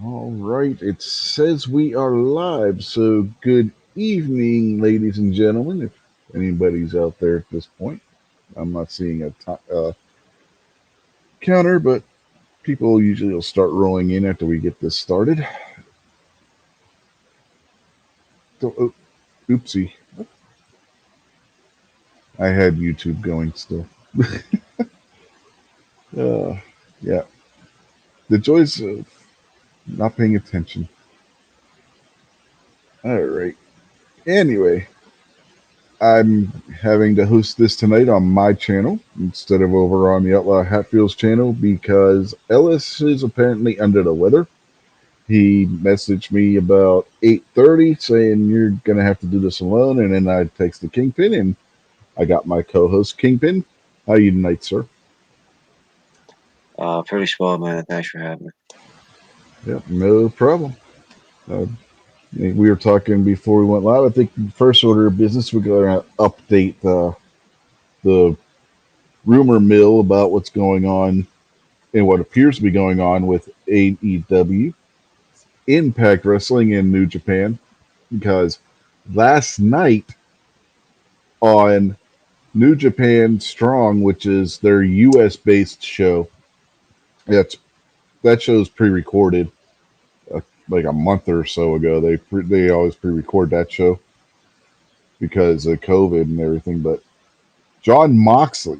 All right, it says we are live, so good evening, ladies and gentlemen. If anybody's out there at this point, I'm not seeing a counter, but people usually will start rolling in after we get this started. So, oopsie, I had YouTube going still. Uh, yeah, the joys of not paying attention. All right. Anyway, I'm having to host this tonight on my channel instead of over on the Outlaw Hatfields channel because Ellis is apparently under the weather. He messaged me about 8:30 saying you're gonna have to do this alone, and then I texted Kingpin, and I got my co-host Kingpin. How are you tonight, sir? Pretty swell, man. Thanks for having me. Yep, no problem. Uh, we were talking before we went live. I think first order of business we're going to update the rumor mill about what's going on and what appears to be going on with AEW, Impact Wrestling, in New Japan. Because last night on New Japan Strong, which is their U.S. based show, that's that show's pre-recorded. Like a month or so ago, they always pre-record that show because of COVID and everything. But John Moxley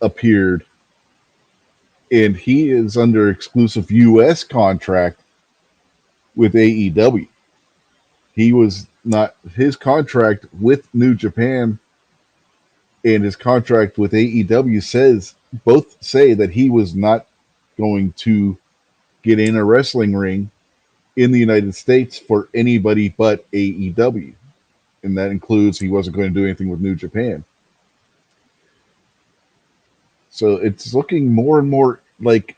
appeared, and he is under exclusive U.S. contract with AEW. He was not his contract with New Japan and his contract with AEW says both say that he was not going to get in a wrestling ring in the United States for anybody but AEW. And that includes he wasn't going to do anything with New Japan. So it's looking more and more like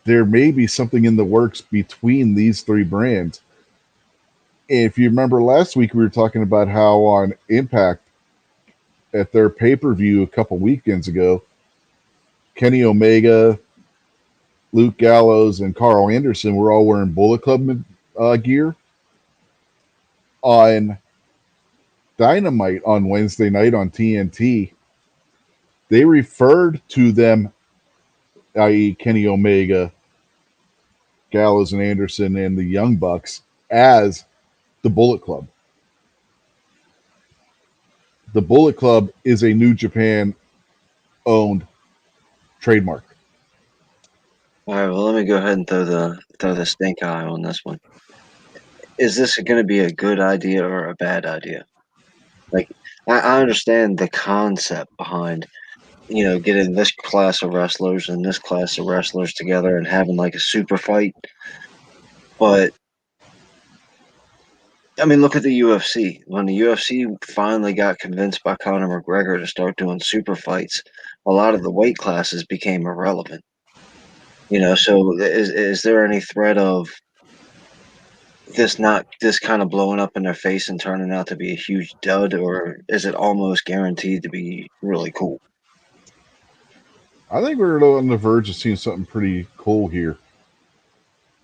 there may be something in the works between these three brands. And if you remember last week, we were talking about how on Impact at their pay per view a couple weekends ago, Kenny Omega, Luke Gallows, and Carl Anderson were all wearing Bullet Club gear. On Dynamite on Wednesday night on TNT, they referred to them, i.e., Kenny Omega, Gallows, and Anderson, and the Young Bucks, as the Bullet Club. The Bullet Club is a New Japan owned trademark. All right, well, let me go ahead and throw the stink eye on this one. Is this going to be a good idea or a bad idea? Like, I understand the concept behind getting this class of wrestlers and this class of wrestlers together and having like a super fight, but I mean, look at the UFC. When the UFC finally got convinced by Conor McGregor to start doing super fights, a lot of the weight classes became irrelevant. So is there any threat of this kind of blowing up in their face and turning out to be a huge dud, or is it almost guaranteed to be really cool? I think we're on the verge of seeing something pretty cool here.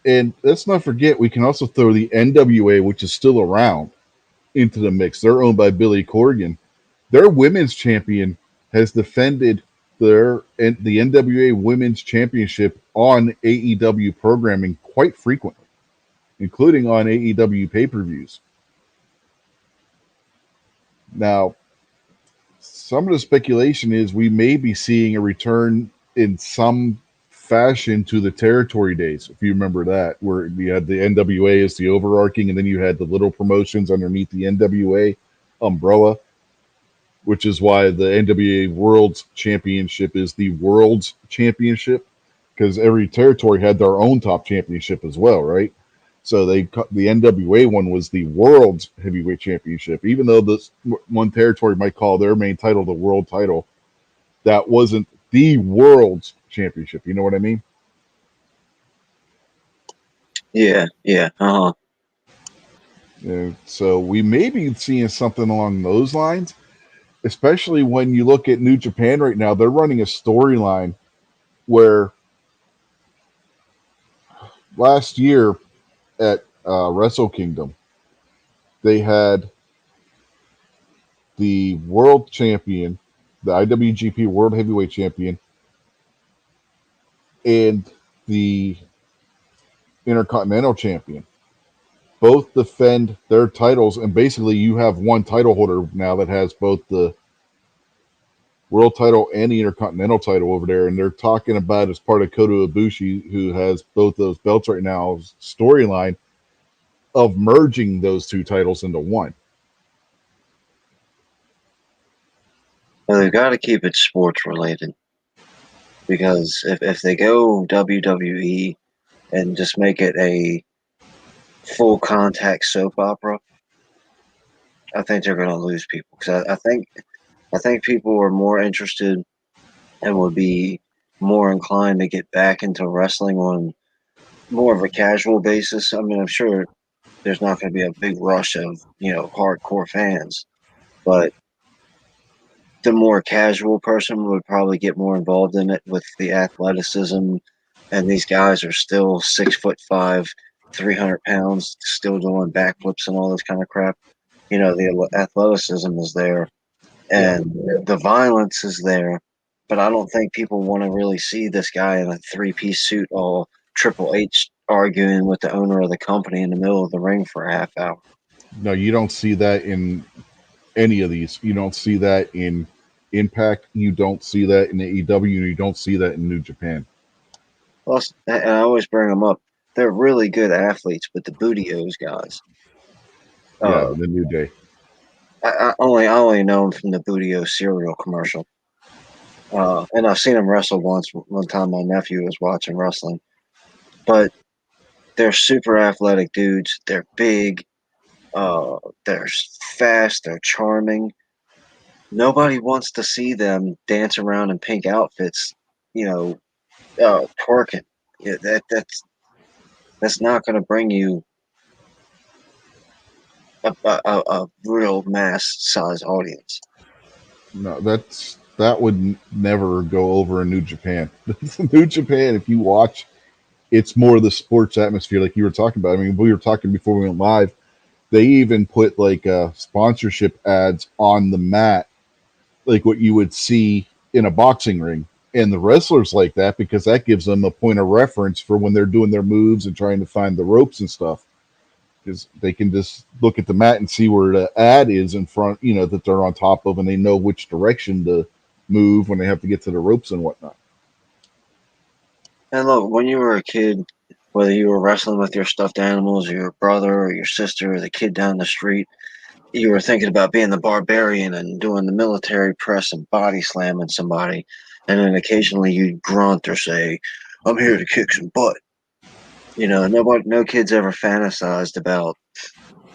And let's not forget, we can also throw the NWA, which is still around, into the mix. They're owned by Billy Corgan. Their women's champion has defended the NWA Women's Championship on AEW programming quite frequently, including on AEW pay-per-views. Now, some of the speculation is we may be seeing a return in some fashion to the territory days, if you remember that, where you had the NWA as the overarching, and then you had the little promotions underneath the NWA umbrella, which is why the NWA World Championship is the World's Championship, because every territory had their own top championship as well, right? So the NWA one was the World's Heavyweight Championship, even though this one territory might call their main title the World Title. That wasn't the World's Championship. You know what I mean? Yeah, yeah, And so we may be seeing something along those lines, especially when you look at New Japan right now. They're running a storyline where last year at Wrestle Kingdom, they had the world champion, the IWGP World Heavyweight Champion, and the Intercontinental Champion both defend their titles, and basically you have one title holder now that has both the world title and the Intercontinental title over there, and they're talking about as part of Kota Ibushi, who has both those belts right now, storyline of merging those two titles into one. Well, they've got to keep it sports related because if they go WWE and just make it a full contact soap opera, I think they're going to lose people because I think people are more interested and would be more inclined to get back into wrestling on more of a casual basis. I mean, I'm sure there's not going to be a big rush of hardcore fans, but the more casual person would probably get more involved in it with the athleticism. And these guys are still 6'5", 300 pounds, still doing backflips and all this kind of crap. The athleticism is there Yeah. and the violence is there, but I don't think people want to really see this guy in a three-piece suit, all Triple H arguing with the owner of the company in the middle of the ring for a half hour. No, you don't see that in any of these. You don't see that in Impact. You don't see that in AEW. You don't see that in New Japan. Plus, and I always bring them up. They're really good athletes, but the Booty-O's guys. Yeah, Uh, the New Day. I only know them from the Booty-O cereal commercial. And I've seen them wrestle once. One time, my nephew was watching wrestling, but they're super athletic dudes. They're big. They're fast. They're charming. Nobody wants to see them dance around in pink outfits, twerking. Yeah, that's not going to bring you a real mass size audience. No, that would never go over in New Japan. New Japan, if you watch, it's more the sports atmosphere, like you were talking about. I mean, we were talking before we went live. They even put like sponsorship ads on the mat, like what you would see in a boxing ring. And the wrestlers like that because that gives them a point of reference for when they're doing their moves and trying to find the ropes and stuff. Because they can just look at the mat and see where the ad is in front, that they're on top of, and they know which direction to move when they have to get to the ropes and whatnot. And look, when you were a kid, whether you were wrestling with your stuffed animals, or your brother, or your sister, or the kid down the street, you were thinking about being the barbarian and doing the military press and body slamming somebody. And then occasionally you'd grunt or say, "I'm here to kick some butt." No kids ever fantasized about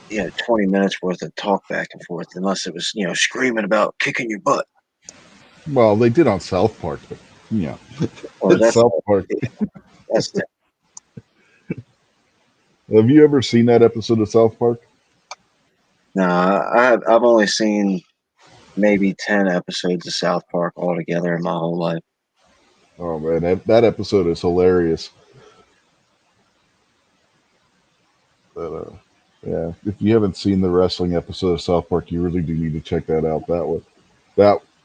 20 minutes worth of talk back and forth, unless it was screaming about kicking your butt. Well, they did on South Park, but Or that's South Park. that's Have you ever seen that episode of South Park? no. I've only seen maybe 10 episodes of South Park altogether in my whole life. Oh man, that episode is hilarious. But yeah, if you haven't seen the wrestling episode of South Park, you really do need to check that out.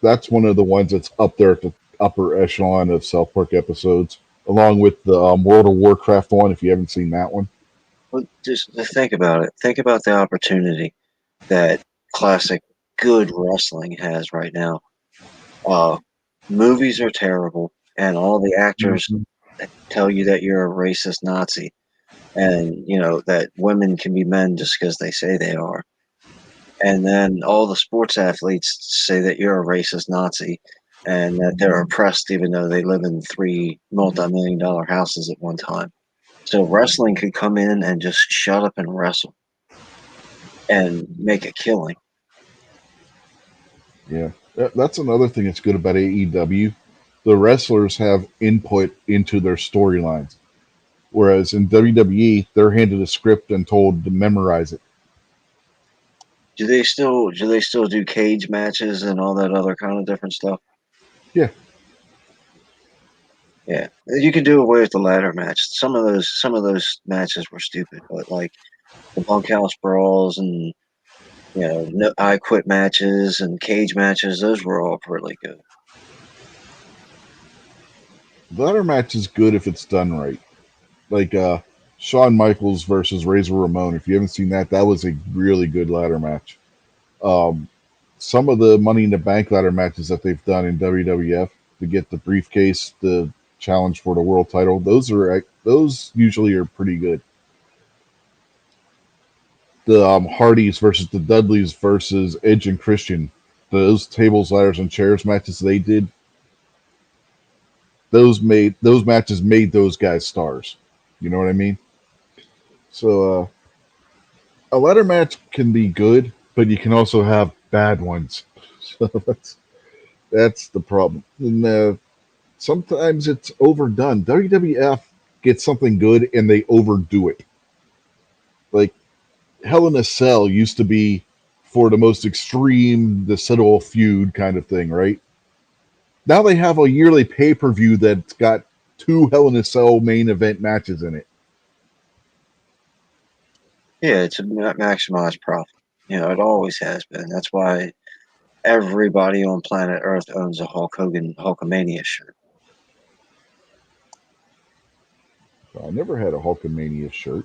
That's one of the ones that's up there at the upper echelon of South Park episodes, along with the World of Warcraft one. If you haven't seen that one, But just think about it. Think about the opportunity that classic good wrestling has right now. Uh, Movies are terrible, and all the actors mm-hmm. tell you that you're a racist Nazi, and that women can be men just because they say they are. And then all the sports athletes say that you're a racist Nazi and that they're oppressed even though they live in three multi-million-dollar houses at one time. So wrestling could come in and just shut up and wrestle and make a killing. Yeah, that's another thing that's good about AEW. The wrestlers have input into their storylines, whereas in WWE, they're handed a script and told to memorize it. Do they still do cage matches and all that other kind of different stuff? Yeah, Yeah, you can do away with the ladder match. Some of those matches were stupid, but like the bunkhouse brawls and no I quit matches and cage matches, those were all really good. The ladder match is good if it's done right. Like Shawn Michaels versus Razor Ramon. If you haven't seen that, that was a really good ladder match. Um, some of the Money in the Bank ladder matches that they've done in WWF to get the briefcase, the challenge for the world title, those usually are pretty good. The Hardys versus the Dudleys versus Edge and Christian, those tables, ladders, and chairs matches they did, those matches made those guys stars. You know what I mean? So a ladder match can be good, but you can also have bad ones. So that's the problem. And sometimes it's overdone. WWF gets something good and they overdo it. Like Hell in a Cell used to be for the most extreme, the settle feud kind of thing, right? Now they have a yearly pay per view that's got two Hell in a Cell main event matches in it. Yeah, it's a maximize profit. It always has been. That's why everybody on planet Earth owns a Hulk Hogan Hulkamania shirt. So I never had a Hulkamania shirt.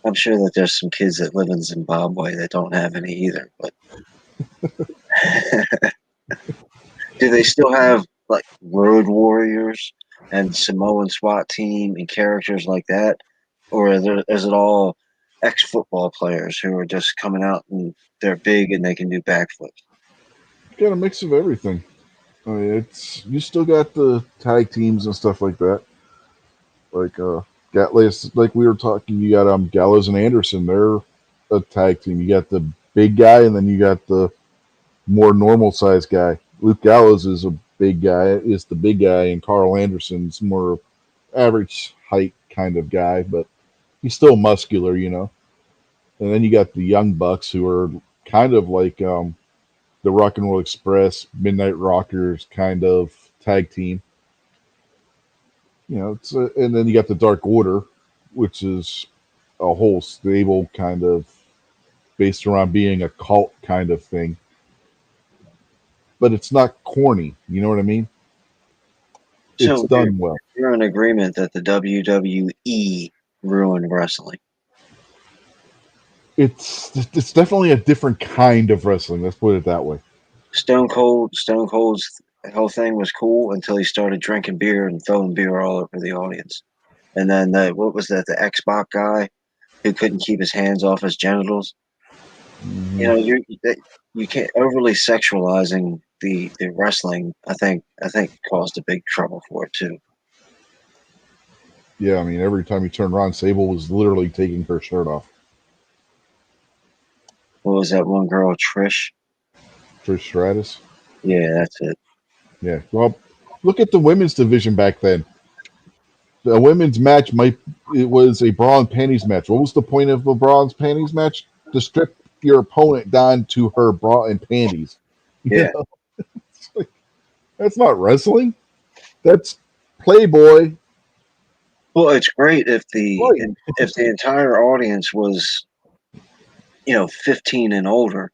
I'm sure that there's some kids that live in Zimbabwe that don't have any either. But do they still have like Road Warriors and Samoan SWAT team and characters like that, or is it all ex-football players who are just coming out and they're big and they can do backflips? Got a mix of everything. I mean, it's you still got the tag teams and stuff like that. Like like we were talking, you got Gallows and Anderson. They're a tag team. You got the big guy, and then you got the more normal sized guy. Luke Gallows is a big guy. Is the big guy, and Carl Anderson's more average height kind of guy, but he's still muscular, you know. And then you got the Young Bucks, who are kind of like the Rock and Roll Express, Midnight Rockers kind of tag team. You know, and then you got the Dark Order, which is a whole stable kind of based around being a cult kind of thing. But it's not corny. You know what I mean? It's So done well. you're in agreement that the WWE ruined wrestling. It's definitely a different kind of wrestling. Let's put it that way. Stone Cold's whole thing was cool until he started drinking beer and throwing beer all over the audience. And then what was that? The Xbox guy who couldn't keep his hands off his genitals. You Hmm. know, you can't overly sexualizing the wrestling. I think caused a big trouble for it too. Yeah, I mean, every time you turn around, Sable was literally taking her shirt off. What was that one girl, Trish? Trish Stratus. Yeah, that's it. Yeah. Well, look at the women's division back then. A women's match it was a bra and panties match. What was the point of a bra and panties match? To strip your opponent down to her bra and panties. You Yeah. know, it's like, that's not wrestling. That's Playboy. Well, it's great if the Right. if the entire audience was 15 and older,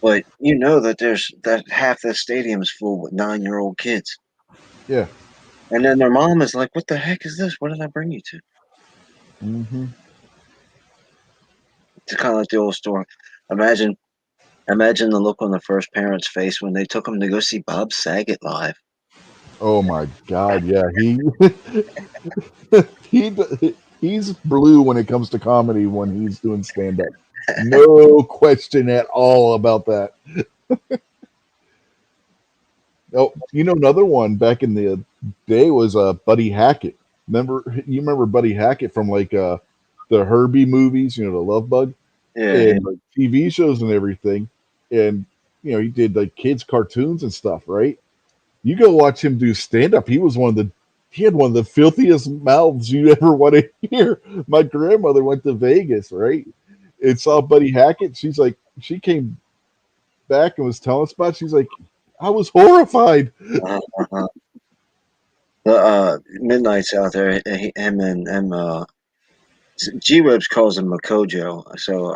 but that half the stadium is full with 9-year-old kids, Yeah. and then their mom is like, "What the heck is this? What did I bring you to?" Hmm. It's kind of like the old story. Imagine, imagine the look on the first parent's face when they took him to go see Bob Saget live. Oh my God. Yeah. He he's blue when it comes to comedy when he's doing stand up. No question at all about that. Oh, you know another one back in the day was Buddy Hackett. Remember Buddy Hackett from like the Herbie movies, you know, the Love Bug Yeah, and like TV shows and everything. And you know, he did like kids cartoons and stuff, right? You go watch him do stand up. He had one of the filthiest mouths you ever want to hear. My grandmother went to Vegas, right? And saw Buddy Hackett. She came back and was telling us about it. She's like, I was horrified. Uh, the Midnight's out there. Him and G Webs calls him Makojo, so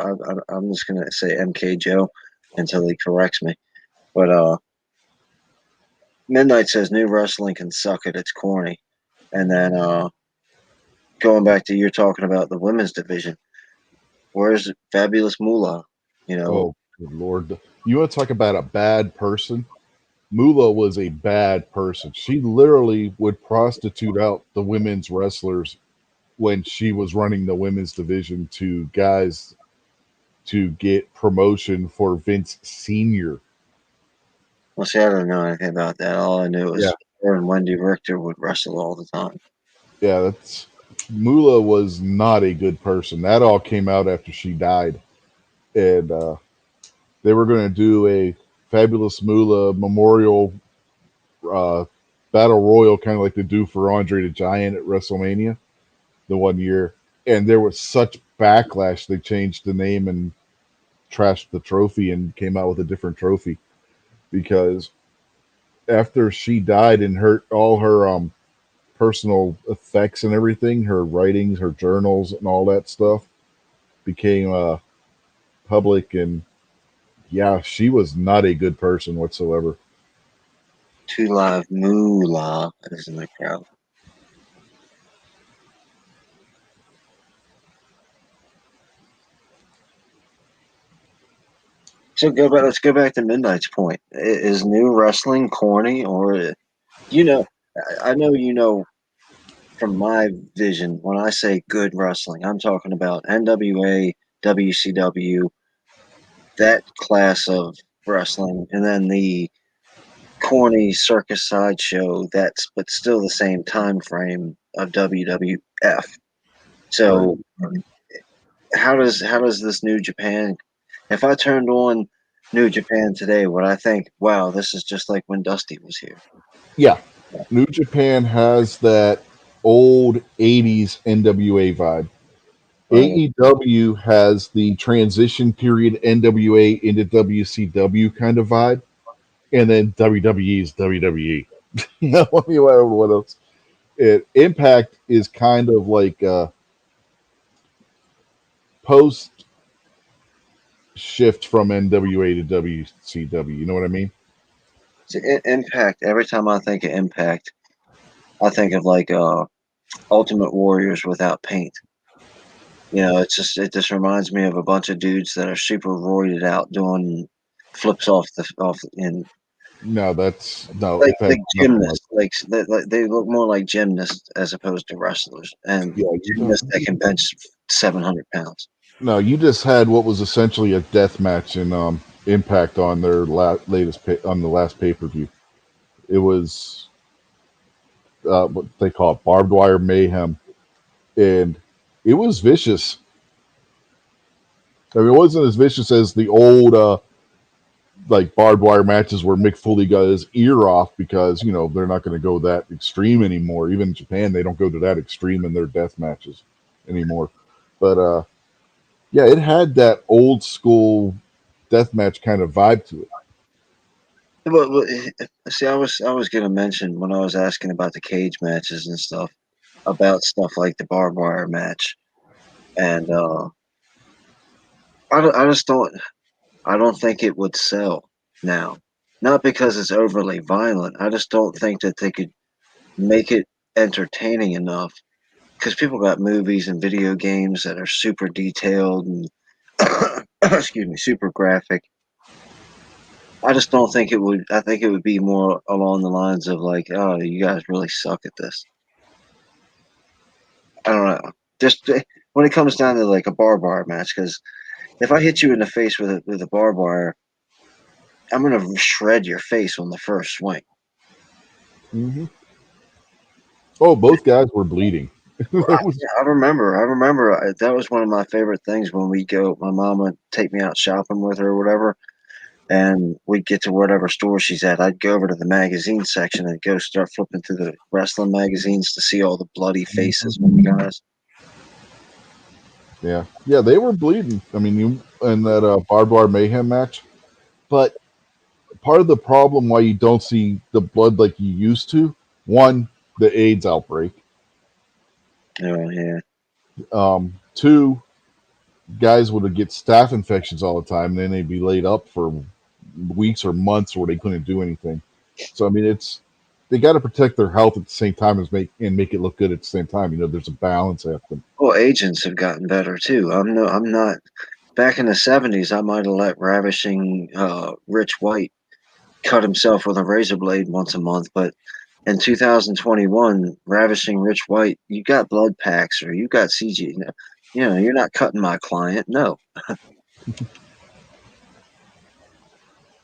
I'm just gonna say MK Joe until he corrects me. But Midnight says new wrestling can suck it. It's corny. And then going back to you're talking about the women's division. Where's Fabulous Moolah? You know, Oh, good Lord. You want to talk about a bad person? Mula was a bad person. She literally would prostitute out the women's wrestlers when she was running the women's division to guys to get promotion for Vince Sr. well, see, I don't know anything about that. All I knew Yeah. was her and Wendy Richter would wrestle all the time. Yeah, that's Mula was not a good person. That all came out after she died. And they were going to do a Fabulous Moolah memorial uh, battle royal, kind of like they do for Andre the Giant at WrestleMania the one year. And there was such backlash, they changed the name and trashed the trophy and came out with a different trophy because after she died and her all her personal effects and everything, her writings, her journals, and all that stuff became public. And yeah, she was not a good person whatsoever. Two Live Moolah is in the crowd. So let's go back to Midnight's point. Is new wrestling corny or you know? I know you know from my vision when I say good wrestling, I'm talking about NWA, WCW, that class of wrestling, and then the corny circus sideshow that's but still the same time frame of WWF. Right. So how does this New Japan? If I turned on New Japan today, would I think, wow, this is just like when Dusty was here? Yeah. New Japan has that old 80s NWA vibe. Right. AEW has the transition period NWA into WCW kind of vibe. And then WWE is WWE. You know, I mean, what else? Impact is kind of like post shift from NWA to WCW. You know what I mean? So Impact. Every time I think of Impact, I think of like Ultimate Warriors without paint. It just reminds me of a bunch of dudes that are super roided out doing flips off and No, that's no like Impact. Nothing like gymnasts, like they look more like gymnasts as opposed to wrestlers, and yeah. gymnasts that can bench 700 pounds. No, you just had what was essentially a death match in Impact on their on the last pay per view. It was what they call it, barbed wire mayhem, and it was vicious. I mean, it wasn't as vicious as the old like barbed wire matches where Mick Foley got his ear off because they're not going to go that extreme anymore. Even in Japan, they don't go to that extreme in their death matches anymore. But yeah, it had that old school death match kind of vibe to it. See, I was going to mention when I was asking about the cage matches and stuff about stuff like the barbed wire match, and I just don't think it would sell now. Not because it's overly violent. I just don't think that they could make it entertaining enough because people got movies and video games that are super detailed and excuse me, super graphic. I just don't think it would. I think it would be more along the lines of like, oh, you guys really suck at this. I don't know. Just when it comes down to like a barbed wire match, because if I hit you in the face with a barbed wire, I'm gonna shred your face on the first swing. Hmm. Oh, both guys were bleeding. That was I remember. That was one of my favorite things when we go. My mom would take me out shopping with her or whatever, and we'd get to whatever store she's at. I'd go over to the magazine section and go start flipping through the wrestling magazines to see all the bloody faces Mhm. from the guys. Yeah, they were bleeding. I mean, you in that barbed wire mayhem match, but part of the problem why you don't see the blood like you used to. One, the AIDS outbreak. Oh yeah. Two, guys would get staph infections all the time, and then they'd be laid up for weeks or months where they couldn't do anything. So I mean, it's they got to protect their health at the same time as make it look good at the same time. You know, there's a balance happening. Well, agents have gotten better too. I'm not. Back in the '70s, I might have let ravishing Rich White cut himself with a razor blade once a month, but in 2021, ravishing Rich White, you got blood packs or you got CG. You know, you're not cutting my client. No.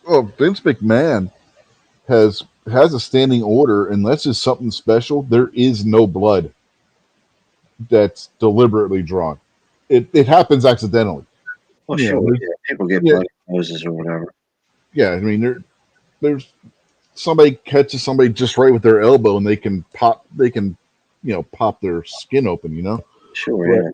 Well, Vince McMahon has a standing order unless it's something special. There is no blood that's deliberately drawn. It happens accidentally. Well, You know, sure, yeah, people get yeah, bloody noses or whatever. yeah. I mean, there's somebody catches somebody just right with their elbow, and they can, pop their skin open. You know, Sure, but yeah.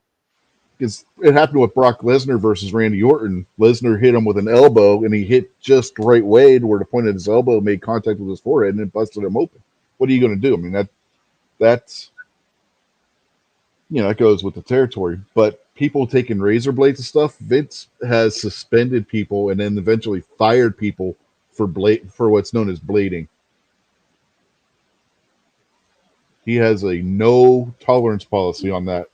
because it happened with Brock Lesnar versus Randy Orton. Lesnar hit him with an elbow, and he hit just right way to where the point of his elbow made contact with his forehead, and it busted him open. What are you going to do? I mean, that's that goes with the territory. But people taking razor blades and stuff, Vince has suspended people and then eventually fired people for what's known as blading. He has a no tolerance policy on that.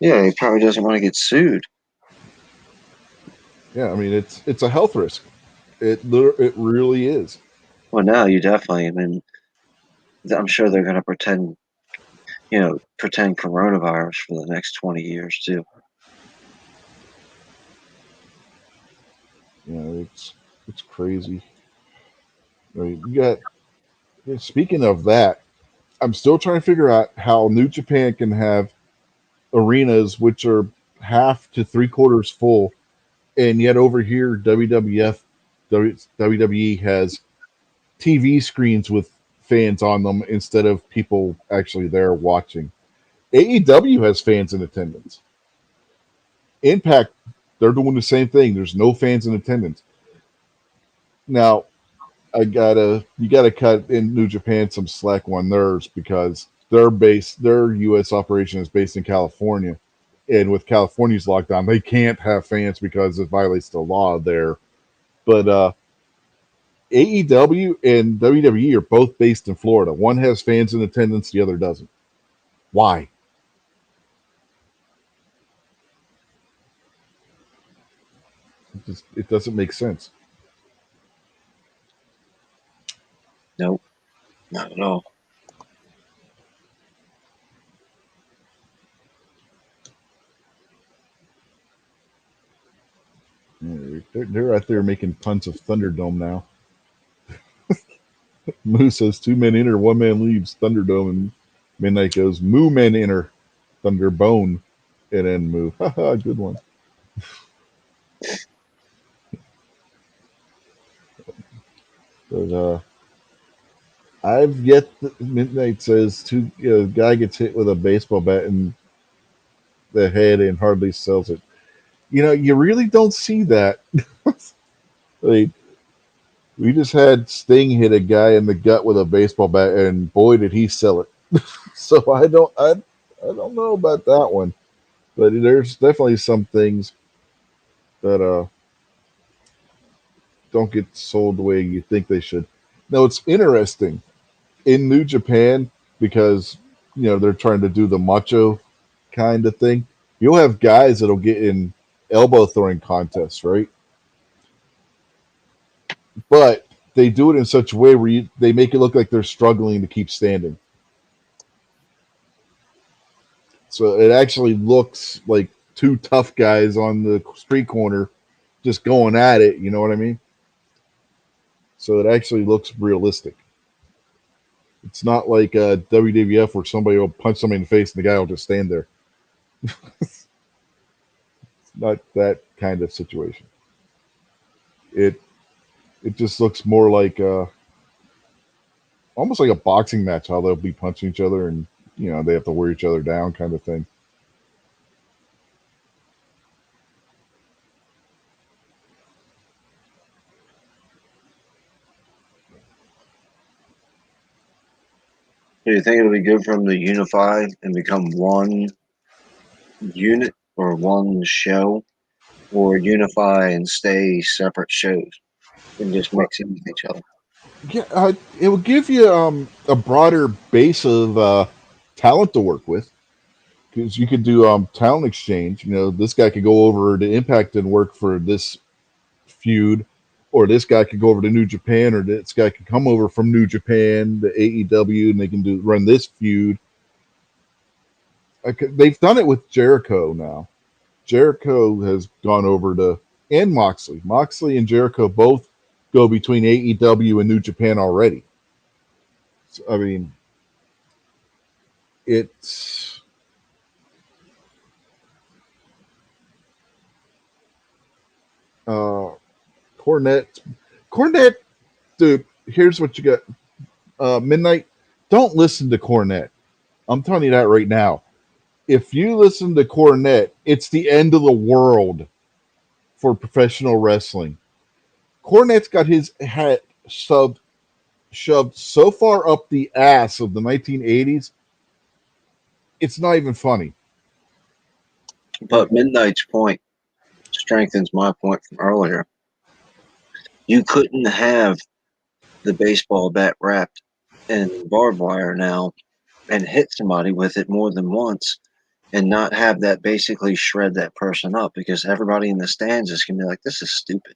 Yeah, he probably doesn't want to get sued. Yeah, I mean it's a health risk. It really is. Well, now you definitely. I mean, I'm sure they're going to pretend coronavirus for the next 20 years too. It's crazy. I mean, you got speaking of that, I'm still trying to figure out how New Japan can have arenas which are half to three quarters full, and yet over here WWE has TV screens with fans on them instead of people actually there watching. AEW has fans in attendance. Impact, they're doing the same thing. There's no fans in attendance. Now, you gotta cut in New Japan some slack on theirs because their US operation is based in California. And with California's lockdown, they can't have fans because it violates the law there. But AEW and WWE are both based in Florida. One has fans in attendance, the other doesn't. Why? It doesn't make sense. Nope, not at all. They're out there making puns of Thunderdome now. Moose says two men enter, one man leaves Thunderdome, and Midnight goes Moo men enter, Thunderbone, and then Moo. Haha, good one. But I've yet. Midnight says guy gets hit with a baseball bat in the head and hardly sells it. You know, you really don't see that. Like, we just had Sting hit a guy in the gut with a baseball bat, and boy, did he sell it. So I don't know about that one, but there's definitely some things that don't get sold the way you think they should. Now it's interesting in New Japan because they're trying to do the macho kind of thing. You'll have guys that'll get in elbow throwing contests, right? But they do it in such a way where they make it look like they're struggling to keep standing. So it actually looks like two tough guys on the street corner just going at it. You know what I mean? So it actually looks realistic. It's not like WWF where somebody will punch somebody in the face and the guy will just stand there. It's not that kind of situation. It it just looks more like almost like a boxing match. How they'll be punching each other and they have to wear each other down, kind of thing. Do you think it'll be good for them to unify and become one unit or one show, or unify and stay separate shows and just Well, mix in with each other? yeah, it will give you a broader base of talent to work with because you could do talent exchange. You know, this guy could go over to Impact and work for this feud, or this guy could go over to New Japan, or this guy could come over from New Japan to AEW, and they can run this feud. They've done it with Jericho now. Jericho has gone over to and Moxley. Moxley and Jericho both go between AEW and New Japan already. So, I mean, it's uh, Cornette. Cornette, dude. Here's what you got. Midnight. Don't listen to Cornette. I'm telling you that right now. If you listen to Cornette, it's the end of the world for professional wrestling. Cornette's got his hat shoved so far up the ass of the 1980s, it's not even funny. But Midnight's point strengthens my point from earlier. You couldn't have the baseball bat wrapped in barbed wire now and hit somebody with it more than once and not have that basically shred that person up, because everybody in the stands is going to be like, this is stupid.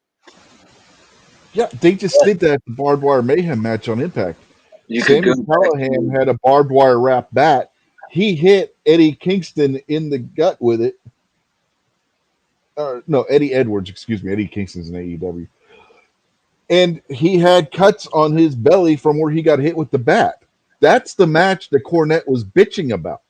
Yeah, they just But did that barbed wire mayhem match on Impact. you could go Sammy back Callahan to, had a barbed wire wrap bat. He hit Eddie Kingston in the gut with it. No, Eddie Edwards, excuse me. Eddie Kingston's in AEW. And he had cuts on his belly from where he got hit with the bat. That's the match that Cornette was bitching about.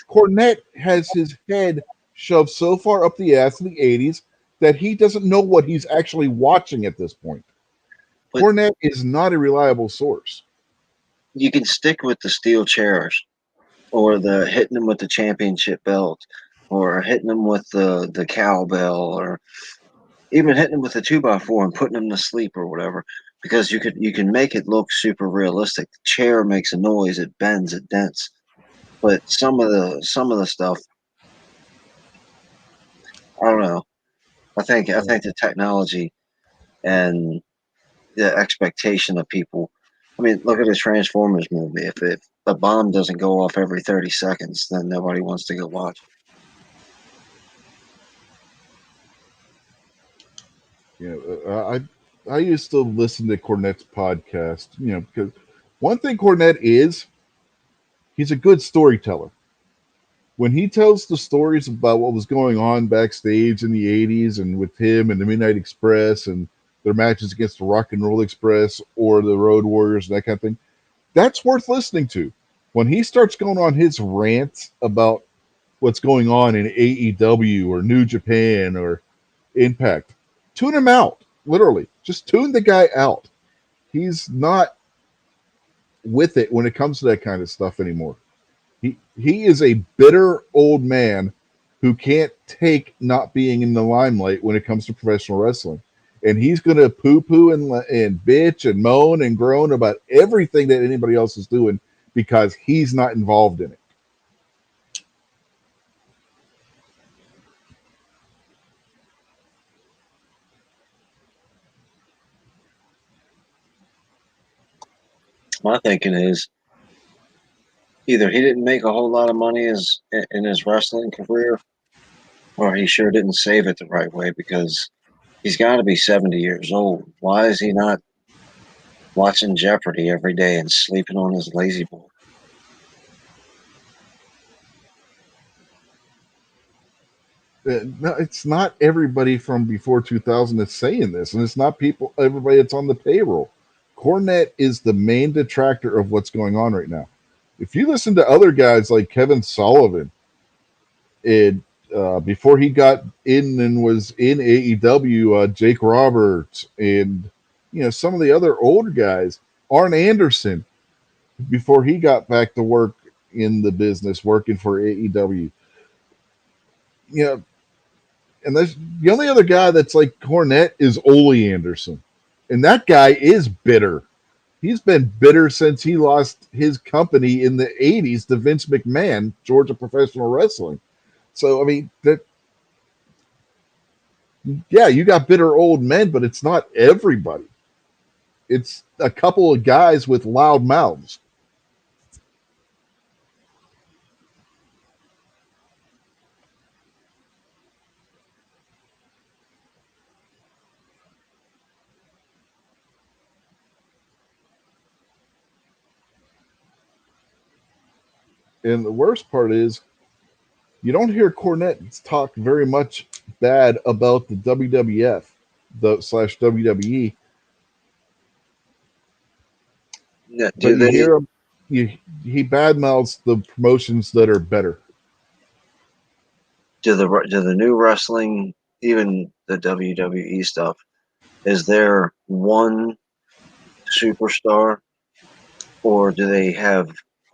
Cornette has his head shoved so far up the ass in the 80s that he doesn't know what he's actually watching at this point. but Cornette is not a reliable source. you can stick with the steel chairs or the hitting them with the championship belt or hitting them with the cowbell or even hitting them with a 2x4 and putting them to sleep or whatever, because you can make it look super realistic. The chair makes a noise, it bends, it dents. But some of the stuff, I don't know. I think the technology and the expectation of people. I mean, look at the Transformers movie. If a bomb doesn't go off every 30 seconds, then nobody wants to go watch it. You know, I used to listen to Cornette's podcast, you know, because one thing Cornette is, he's a good storyteller. When he tells the stories about what was going on backstage in the 80s and with him and the Midnight Express and their matches against the Rock and Roll Express or the Road Warriors and that kind of thing, that's worth listening to. When he starts going on his rants about what's going on in AEW or New Japan or Impact, tune him out. Literally, just tune the guy out. He's not with it when it comes to that kind of stuff anymore. He is a bitter old man who can't take not being in the limelight when it comes to professional wrestling. And he's going to poo poo and bitch and moan and groan about everything that anybody else is doing because he's not involved in it. My thinking is either he didn't make a whole lot of money in his wrestling career, or he sure didn't save it the right way, because he's got to be 70 years old. Why is he not watching Jeopardy every day and sleeping on his lazy boy? No, it's not everybody from before 2000 that's saying this, and it's not everybody that's on the payroll. Cornette is the main detractor of what's going on right now. If you listen to other guys like Kevin Sullivan, it before he got in and was in AEW, Jake Roberts, and you know some of the other older guys, Arn Anderson, before he got back to work in the business, working for AEW. You know, and the only other guy that's like Cornette is Ole Anderson, and that guy is bitter. He's been bitter since he lost his company in the '80s to Vince McMahon, Georgia Professional Wrestling. So I mean, that yeah, you got bitter old men, but it's not everybody. It's a couple of guys with loud mouths. And the worst part is, you don't hear Cornette talk very much bad about the WWF, the slash WWE, Do but you they hear him. He badmouths the promotions that are better. do the new wrestling, even the WWE stuff? Is there one superstar, or do they have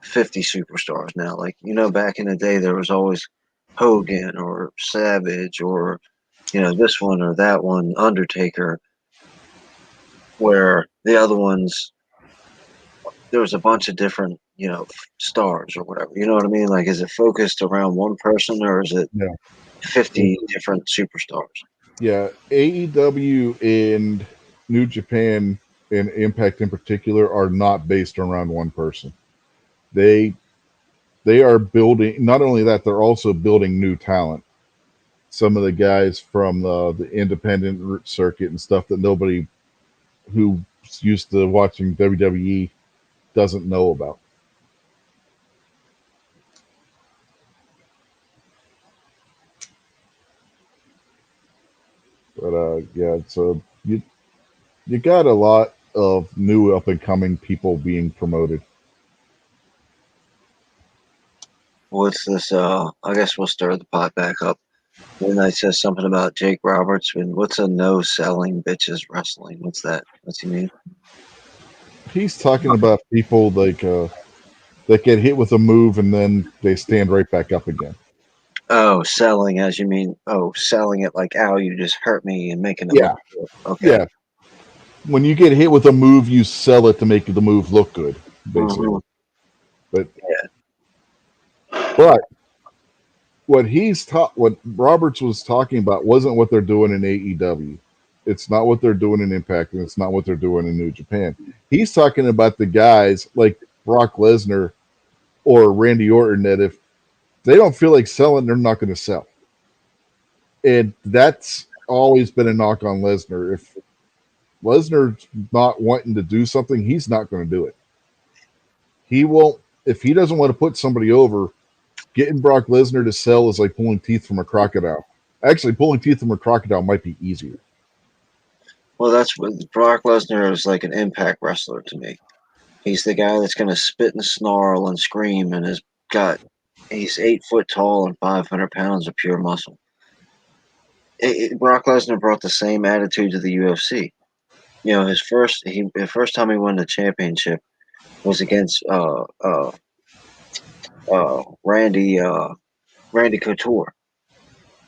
50 superstars now? Like, back in the day, there was always Hogan or Savage or, this one or that one, Undertaker, where the other ones, there was a bunch of different, stars or whatever. You know what I mean? Like, is it focused around one person or is it Yeah, 50 different superstars? yeah. AEW and New Japan and Impact in particular are not based around one person. They they are building. Not only that, they're also building new talent. Some of the guys from the independent circuit and stuff that nobody who's used to watching WWE doesn't know about. But yeah, so you got a lot of new up and coming people being promoted. What's this? I guess we'll stir the pot back up. Midnight says something about Jake Roberts. And what's a no selling bitches wrestling? What's that? What's he mean? He's talking about people like that get hit with a move and then they stand right back up again. Oh, selling as you mean, selling it like, ow, you just hurt me and making it look Yeah, good. Okay. yeah. When you get hit with a move, you sell it to make the move look good, Mm-hmm. basically. But Yeah. but what Roberts was talking about wasn't what they're doing in AEW. It's not what they're doing in Impact, and it's not what they're doing in New Japan. He's talking about the guys like Brock Lesnar or Randy Orton that if they don't feel like selling, they're not going to sell. And that's always been a knock on Lesnar. If Lesnar's not wanting to do something, he's not going to do it. He won't, if he doesn't want to put somebody over, getting Brock Lesnar to sell is like pulling teeth from a crocodile. Actually, pulling teeth from a crocodile might be easier. Well, that's what Brock Lesnar is like an impact wrestler to me. He's the guy that's going to spit and snarl and scream and he's 8 foot tall and 500 pounds of pure muscle. Brock Lesnar brought the same attitude to the UFC. The first time he won the championship was against Randy Couture.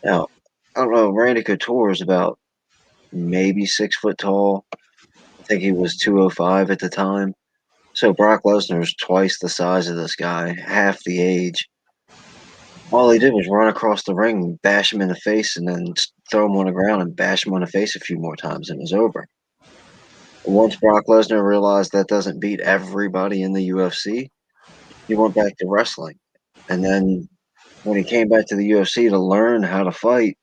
Now, I don't know. Randy Couture is about maybe 6 foot tall. I think he was 205 at the time. So Brock Lesnar is twice the size of this guy, half the age. All he did was run across the ring, bash him in the face, and then throw him on the ground and bash him on the face a few more times, and it was over. Once Brock Lesnar realized that doesn't beat everybody in the UFC, he went back to wrestling. And then when he came back to the UFC to learn how to fight,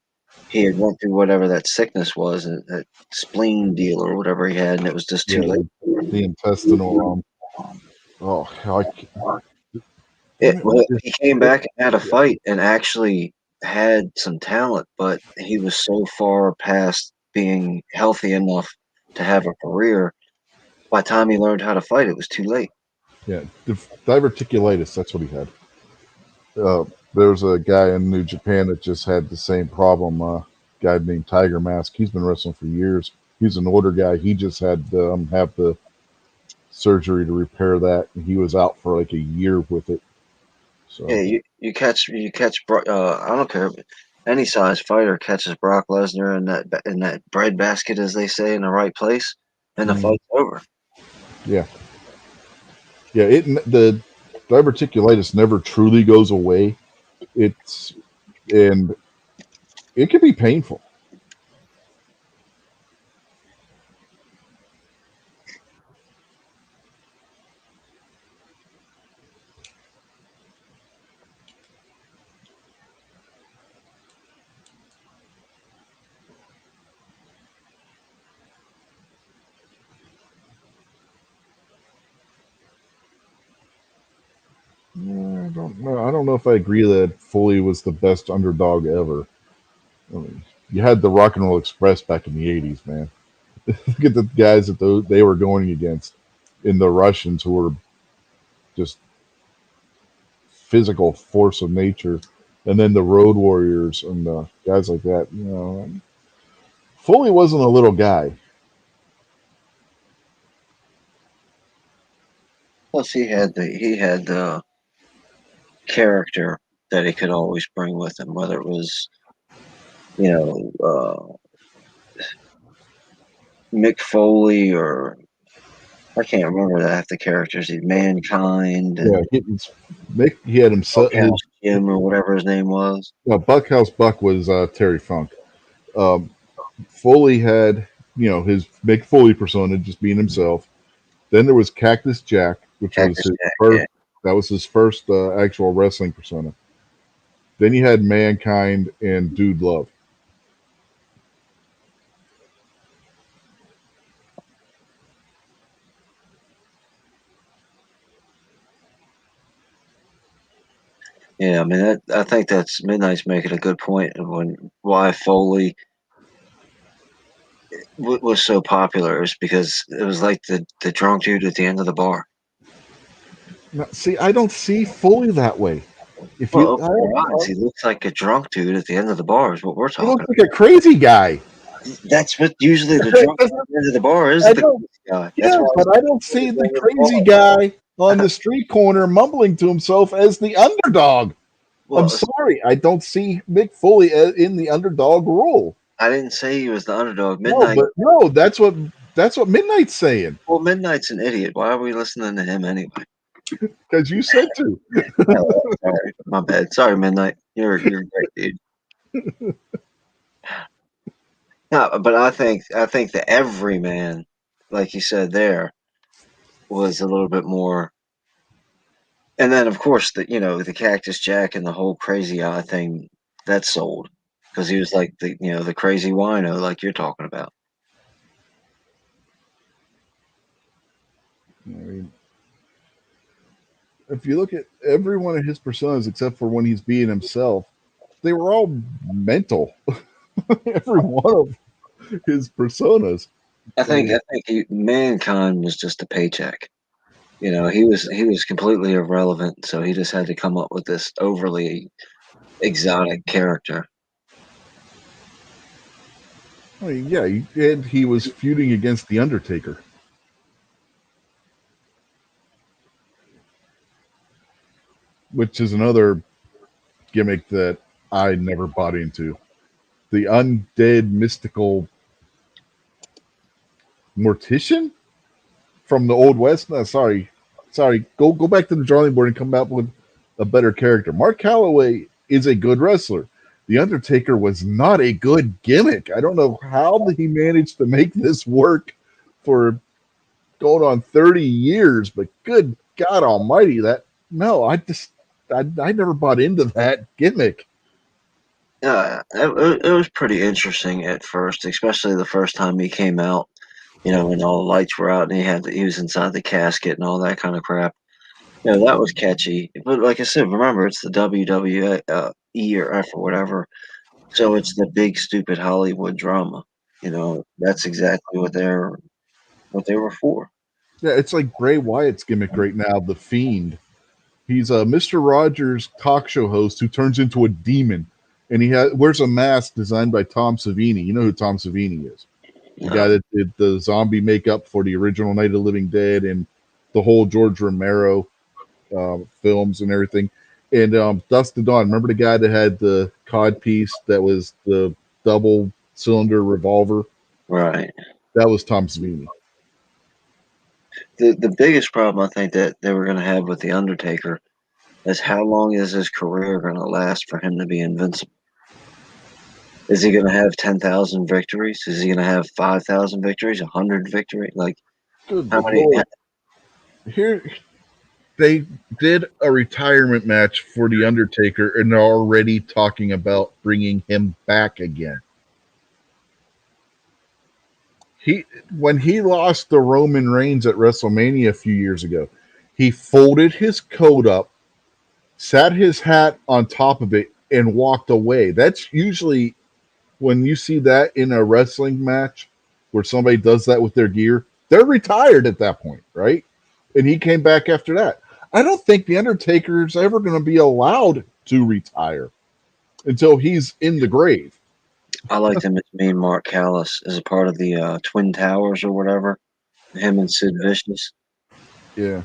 he had went through whatever that sickness was, that spleen deal or whatever he had, and it was just too Yeah, late. the intestinal. Oh, Well, it, he came it, back and had a fight and actually had some talent, but he was so far past being healthy enough to have a career. By the time he learned how to fight, it was too late. yeah, diverticulitis. That's what he had. There's a guy in New Japan that just had the same problem. Guy named Tiger Mask. He's been wrestling for years. He's an older guy. He just had have the surgery to repair that, and he was out for like a year with it. Yeah, So I don't care. Any size fighter catches Brock Lesnar in that bread basket, as they say, in the right place, and the mm, fight's over. yeah, Yeah, the diverticulitis never truly goes away. It's and it can be painful. I don't know. I don't know if I agree that Foley was the best underdog ever. I mean, you had the Rock and Roll Express back in the '80s, man. Look at the guys that they were going against in the Russians, who were just physical force of nature, and then the Road Warriors and guys like that. Foley wasn't a little guy. Plus, he had the character that he could always bring with him, whether it was you know Mick Foley or I can't remember half the characters. He Mankind Yeah, and he had himself. Bunkhouse Jim or whatever his name was. Buckhouse Buck was Terry Funk. Um, Foley had his Mick Foley persona, just being himself. Then there was Cactus Jack, which was Cactus his Jack, yeah. first. That was his first actual wrestling persona. Then you had Mankind and Dude Love. Yeah, I mean, I think that's Midnight's making a good point of why Foley was so popular is because it was like the drunk dude at the end of the bar. Now, see, I don't see Foley that way. If Well, you, open your eyes. He looks like a drunk dude at the end of the bar. Is what we're he talking looks like a crazy guy. about. That's what usually the drunk at the end of the bar is. I The don't. guy. That's Yeah, why he's but I don't at see the the end of the crazy bar. guy on the street corner mumbling to himself as the underdog. I'm Well, sorry, I don't see Mick Foley in the underdog role. I didn't say he was the underdog. No, Midnight. but no, that's what Midnight's saying Well, Midnight's an idiot. Why are we listening to him anyway? because you said to. Oh, sorry, my bad. Sorry, Midnight. You're a great dude. No, but I think the everyman, like you said there, was a little bit more. And then of course the Cactus Jack and the whole crazy eye thing that sold because he was like the crazy wino like you're talking about. I mean, if you look at every one of his personas except for when he's being himself, they were all mental. Every one of his personas. I I think mean, I think Mankind was just a paycheck. He was completely irrelevant, so he just had to come up with this overly exotic character. yeah, and he was feuding against the Undertaker, which is another gimmick that I never bought into. The undead mystical mortician from the old west. No, sorry. Go back to the drawing board and come up with a better character. Mark Calloway is a good wrestler. The Undertaker was not a good gimmick. I don't know how he managed to make this work for going on 30 years, but good God Almighty, that no, I never bought into that gimmick. Yeah, it was pretty interesting at first, especially the first time he came out. When all the lights were out and he was inside the casket and all that kind of crap. That was catchy. But like I said, remember it's the WWE or F or whatever, so it's the big stupid Hollywood drama. That's exactly what they were for. Yeah, it's like Bray Wyatt's gimmick right now, the Fiend. He's a Mr. Rogers talk show host who turns into a demon, and wears a mask designed by Tom Savini. You know who Tom Savini is? The guy Uh, that did the zombie makeup for the original Night of the Living Dead and the whole George Romero films and everything. And Dust to Dawn. Remember the guy that had the cod piece that was the double cylinder revolver? right. That was Tom Savini. the biggest problem I think that they were going to have with the Undertaker is how long is his career going to last for him to be invincible? Is he going to have 10,000 victories? Is he going to have 5,000 victories? 100 victories? Like Good how many? Lord. Here they did a retirement match for the Undertaker, and they're already talking about bringing him back again. He when he lost to Roman Reigns at WrestleMania a few years ago, he folded his coat up, sat his hat on top of it, and walked away. That's usually when you see that in a wrestling match where somebody does that with their gear, they're retired at that point, right? And he came back after that. I don't think the Undertaker is ever going to be allowed to retire until he's in the grave. I liked him as Mean Mark Callis as a part of the Twin Towers or whatever. Him and Sid Vicious. Yeah.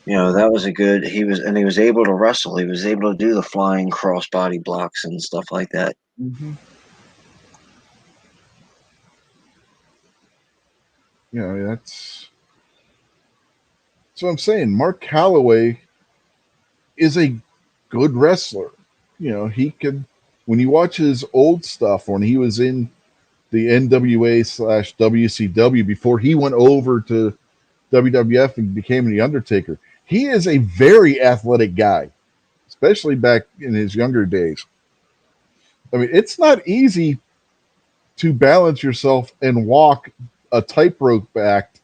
You know, that was a good. He was able to wrestle. He was able to do the flying crossbody blocks and stuff like that. Mm-hmm. Yeah, that's what I'm saying. Mark Calloway is a good wrestler. You know, he can when you watch his old stuff when he was in the NWA/WCW before he went over to WWF and became the Undertaker. He is a very athletic guy, especially back in his younger days. I mean, it's not easy to balance yourself and walk a tightrope act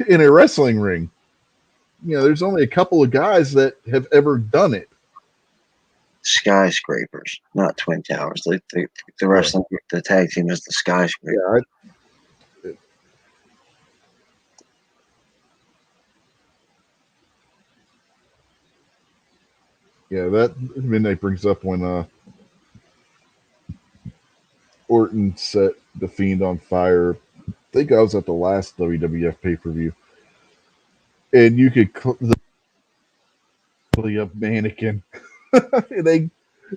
in a wrestling ring. You know, there's only a couple of guys that have ever done it. Skyscrapers, not Twin Towers. The Yeah, wrestling, the tag team is the skyscraper. yeah, yeah. That midnight brings up when Orton set the Fiend on fire. I think I was at the last WWF pay per view, and you could clearly a mannequin. they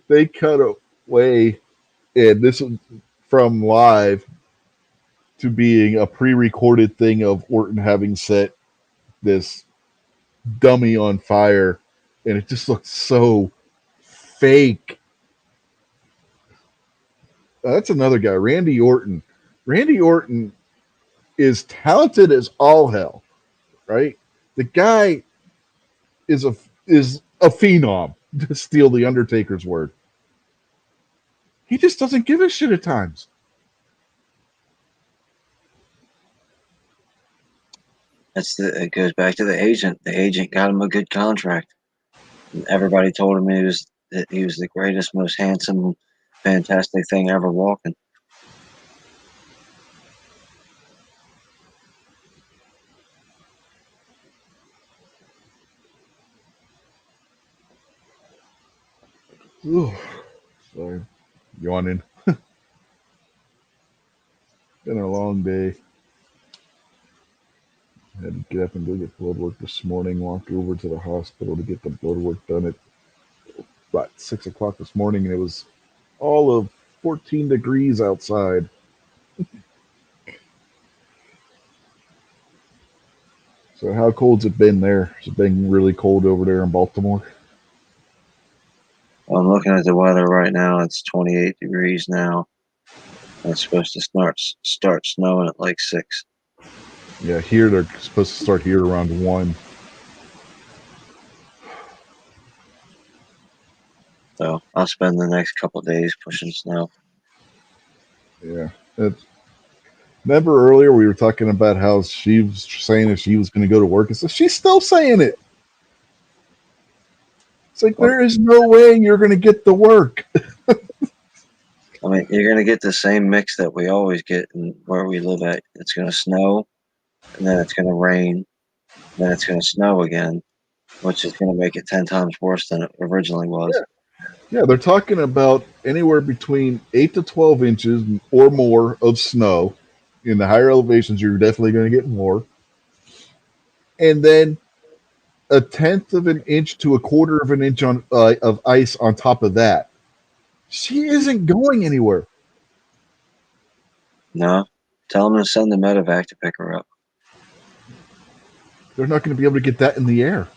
they cut away, and this was from live to being a pre-recorded thing of Orton having set this dummy on fire, and it just looked so fake. That's another guy, Randy Orton. Randy Orton is talented as all hell, right? The guy is a phenom, to steal the Undertaker's word. He just doesn't give a shit at times. It goes back to the agent. The agent got him a good contract. And everybody told him he was the greatest, most handsome, fantastic thing ever walking. Ooh, sorry, yawning. Been a long day. Had to get up and go get blood work this morning. Walked over to the hospital to get the blood work done at about 6 o'clock this morning, and it was all of 14 degrees outside. So how cold's it been there? Has it been really cold over there in Baltimore? I'm looking at the weather right now. It's 28 degrees now. And it's supposed to start snowing at like 6. Yeah, here they're supposed to start here around 1. So I'll spend the next couple of days pushing snow. Yeah. It's, remember earlier we were talking about how she was saying that she was going to go to work, and so she's still saying it. It's like Well, there is no way you're going to get the work. I mean, you're going to get the same mix that we always get where we live at. It's going to snow, and then it's going to rain, then it's going to snow again, which is going to make it 10 times worse than it originally was. Yeah, they're talking about anywhere between 8 to 12 inches or more of snow. In the higher elevations, you're definitely going to get more. And then a tenth of an inch to a quarter of an inch of ice on top of that. She isn't going anywhere. No, tell them to send the medevac to pick her up. They're not going to be able to get that in the air.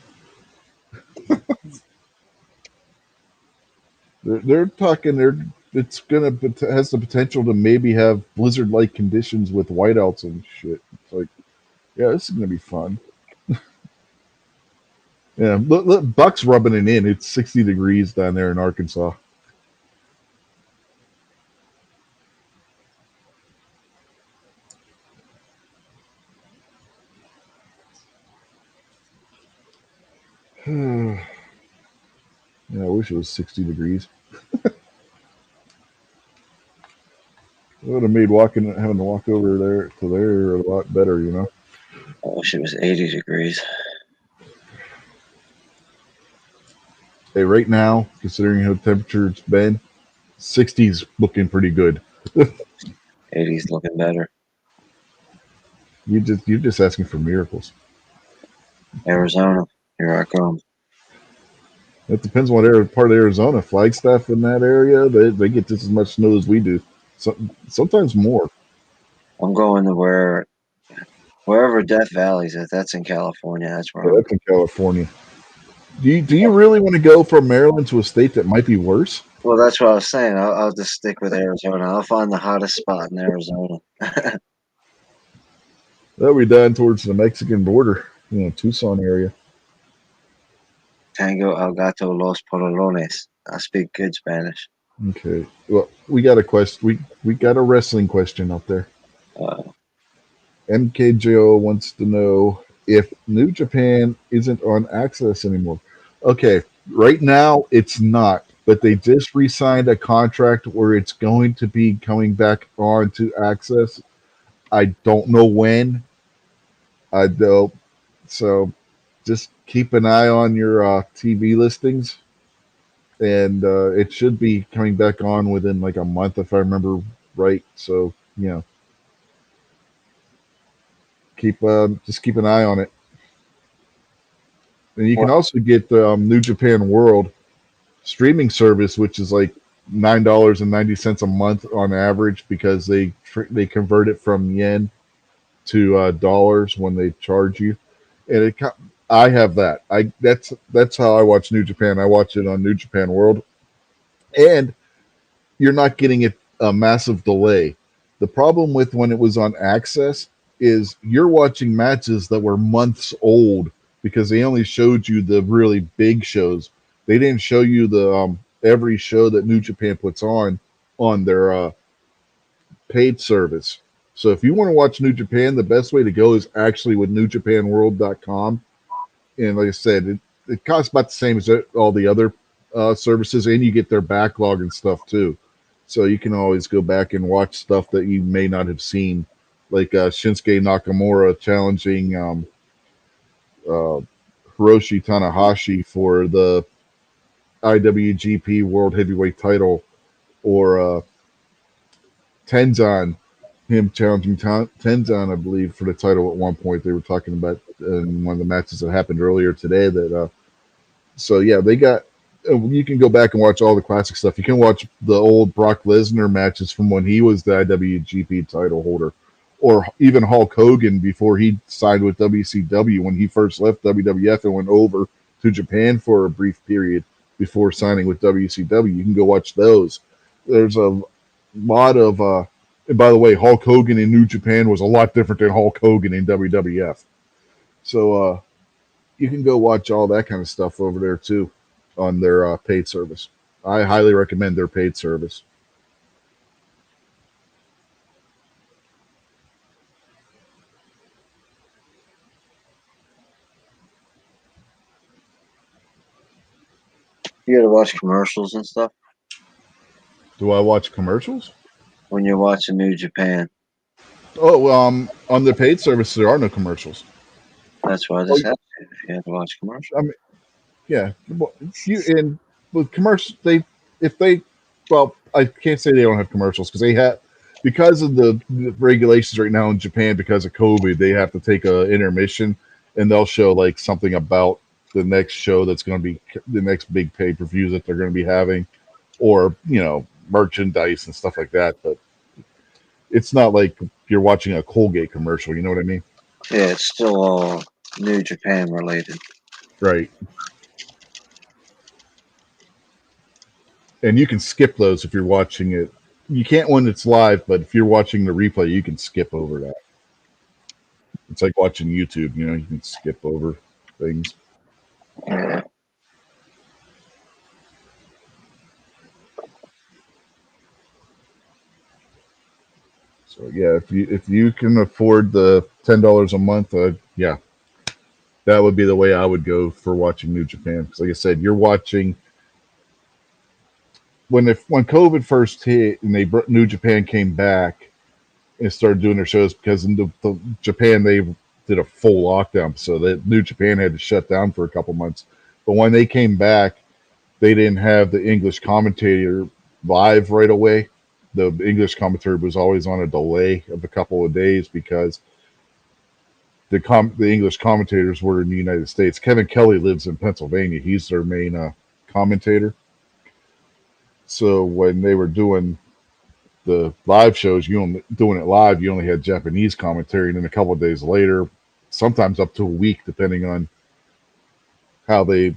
They're talking. It's gonna has the potential to maybe have blizzard-like conditions with whiteouts and shit. It's like, yeah, this is gonna be fun. Yeah, look, Buck's rubbing it in. It's 60 degrees down there in Arkansas. Yeah, I wish it was 60 degrees. It would have made having to walk over there to there a lot better, you know. I wish it was 80 degrees. Hey, right now, considering how temperature it's been, 60's looking pretty good. 80's looking better. You're just asking for miracles. Arizona, here I come. It depends on what part of Arizona. Flagstaff in that area, they get just as much snow as we do. Sometimes more. I'm going to wherever Death Valley's at. That's in California. That's where Yeah, I'm that's in California. Do you really want to go from Maryland to a state that might be worse? Well, that's what I was saying. I'll just stick with Arizona. I'll find the hottest spot in Arizona. That'll be down towards the Mexican border, Tucson area. Tango al gato los pantalones. I speak good Spanish. Okay. Well, we got a question. We got a wrestling question up there. Uh, MKJO wants to know if New Japan isn't on Access anymore. Okay, right now it's not, but they just re-signed a contract where it's going to be coming back on to Access. I don't know when. I don't. So just keep an eye on your TV listings, and it should be coming back on within like a month if I remember right. So just keep an eye on it. And you can what? also get the New Japan World streaming service, which is like $9.90 a month on average because they convert it from yen to dollars when they charge you. And I have that. That's how I watch New Japan. I watch it on New Japan World, and you're not getting a massive delay. The problem with when it was on Access is you're watching matches that were months old because they only showed you the really big shows. They didn't show you the every show that New Japan puts on their paid service. So if you want to watch New Japan, the best way to go is actually with NewJapanWorld.com. And like I said, it costs about the same as all the other services, and you get their backlog and stuff too. So you can always go back and watch stuff that you may not have seen, like Shinsuke Nakamura challenging uh, Hiroshi Tanahashi for the IWGP World Heavyweight Title, or Tenzan, him challenging Tenzan, I believe, for the title at one point. They were talking about in one of the matches that happened earlier today. So yeah, they got. You can go back and watch all the classic stuff. You can watch the old Brock Lesnar matches from when he was the IWGP title holder, or even Hulk Hogan before he signed with WCW when he first left WWF and went over to Japan for a brief period before signing with WCW. You can go watch those. There's a lot of. And by the way, Hulk Hogan in New Japan was a lot different than Hulk Hogan in WWF. So you can go watch all that kind of stuff over there too on their paid service. I highly recommend their paid service. You got to watch commercials and stuff Do I watch commercials? when you're watching New Japan. Oh, on the paid service there are no commercials. That's why I Oh, just asked you if you had to watch commercials. I mean, yeah, you and with commercials if they well, I can't say they don't have commercials because they have because of the regulations right now in Japan because of COVID, they have to take a intermission and they'll show like something about the next show that's going to be the next big pay per view that they're going to be having, or merchandise and stuff like that. But it's not like you're watching a Colgate commercial. You know what I mean? Yeah, it's still all New Japan related. Right. And you can skip those if you're watching it. You can't when it's live, but if you're watching the replay, you can skip over that. It's like watching YouTube, you know, you can skip over things. Yeah. So yeah, if you can afford the $10 a month, yeah, that would be the way I would go for watching New Japan. Because like I said, you're watching when COVID first hit and New Japan came back and started doing their shows because in the Japan they did a full lockdown, so that New Japan had to shut down for a couple months. But when they came back, they didn't have the English commentator live right away. The English commentator was always on a delay of a couple of days because the English commentators were in the United States. Kevin Kelly lives in Pennsylvania. He's their main commentator. So when they were doing the live shows, doing it live, you only had Japanese commentary, and then a couple of days later, sometimes up to a week, depending on how they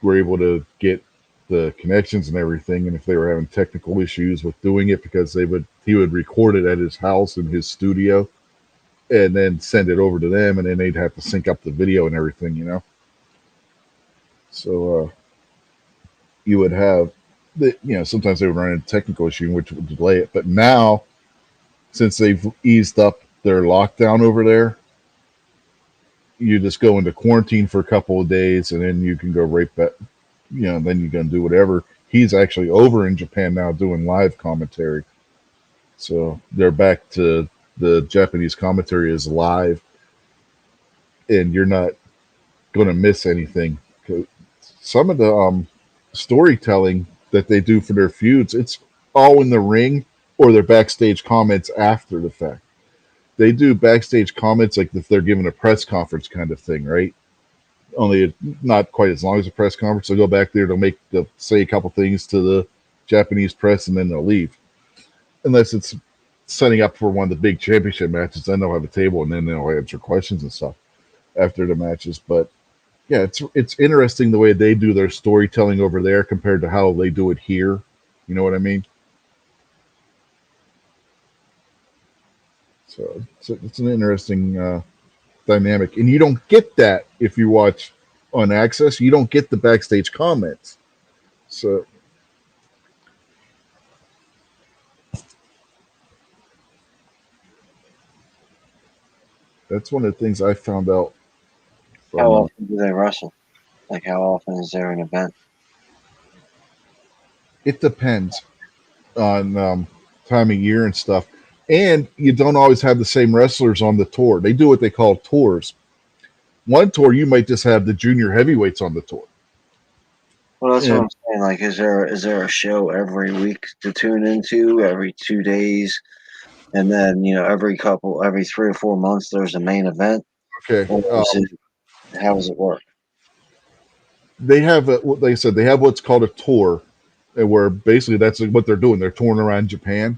were able to get the connections and everything, and if they were having technical issues with doing it, because he would record it at his house in his studio, and then send it over to them, and then they'd have to sync up the video and everything, you know. So you would have sometimes they would run into technical issue which would delay it, but now since they've eased up their lockdown over there, you just go into quarantine for a couple of days and then you can go right back, then you can do whatever. He's actually over in Japan now doing live commentary. So they're back to the Japanese commentary is live and you're not going to miss anything. Some of the storytelling that they do for their feuds, it's all in the ring or their backstage comments after the fact. They do backstage comments like if they're giving a press conference kind of thing, right? Only not quite as long as a press conference. They'll go back there, they'll say a couple things to the Japanese press, and then they'll leave. Unless it's setting up for one of the big championship matches, then they'll have a table and then they'll answer questions and stuff after the matches. But yeah, it's interesting the way they do their storytelling over there compared to how they do it here. You know what I mean? So it's an interesting dynamic, and you don't get that if you watch on Access. You don't get the backstage comments. So that's one of the things I found out How from. often do they wrestle? Like, how often is there an event? It depends on time of year and stuff, and you don't always have the same wrestlers on the tour. They do what they call tours. One tour you might just have the junior heavyweights on the tour. Well, that's what And I'm saying. Like, is there a show every week to tune into, every 2 days, and then every 3 or 4 months there's a main event, okay, or how does it work? they have what they said. They have what's called a tour, where basically that's what they're doing. They're touring around Japan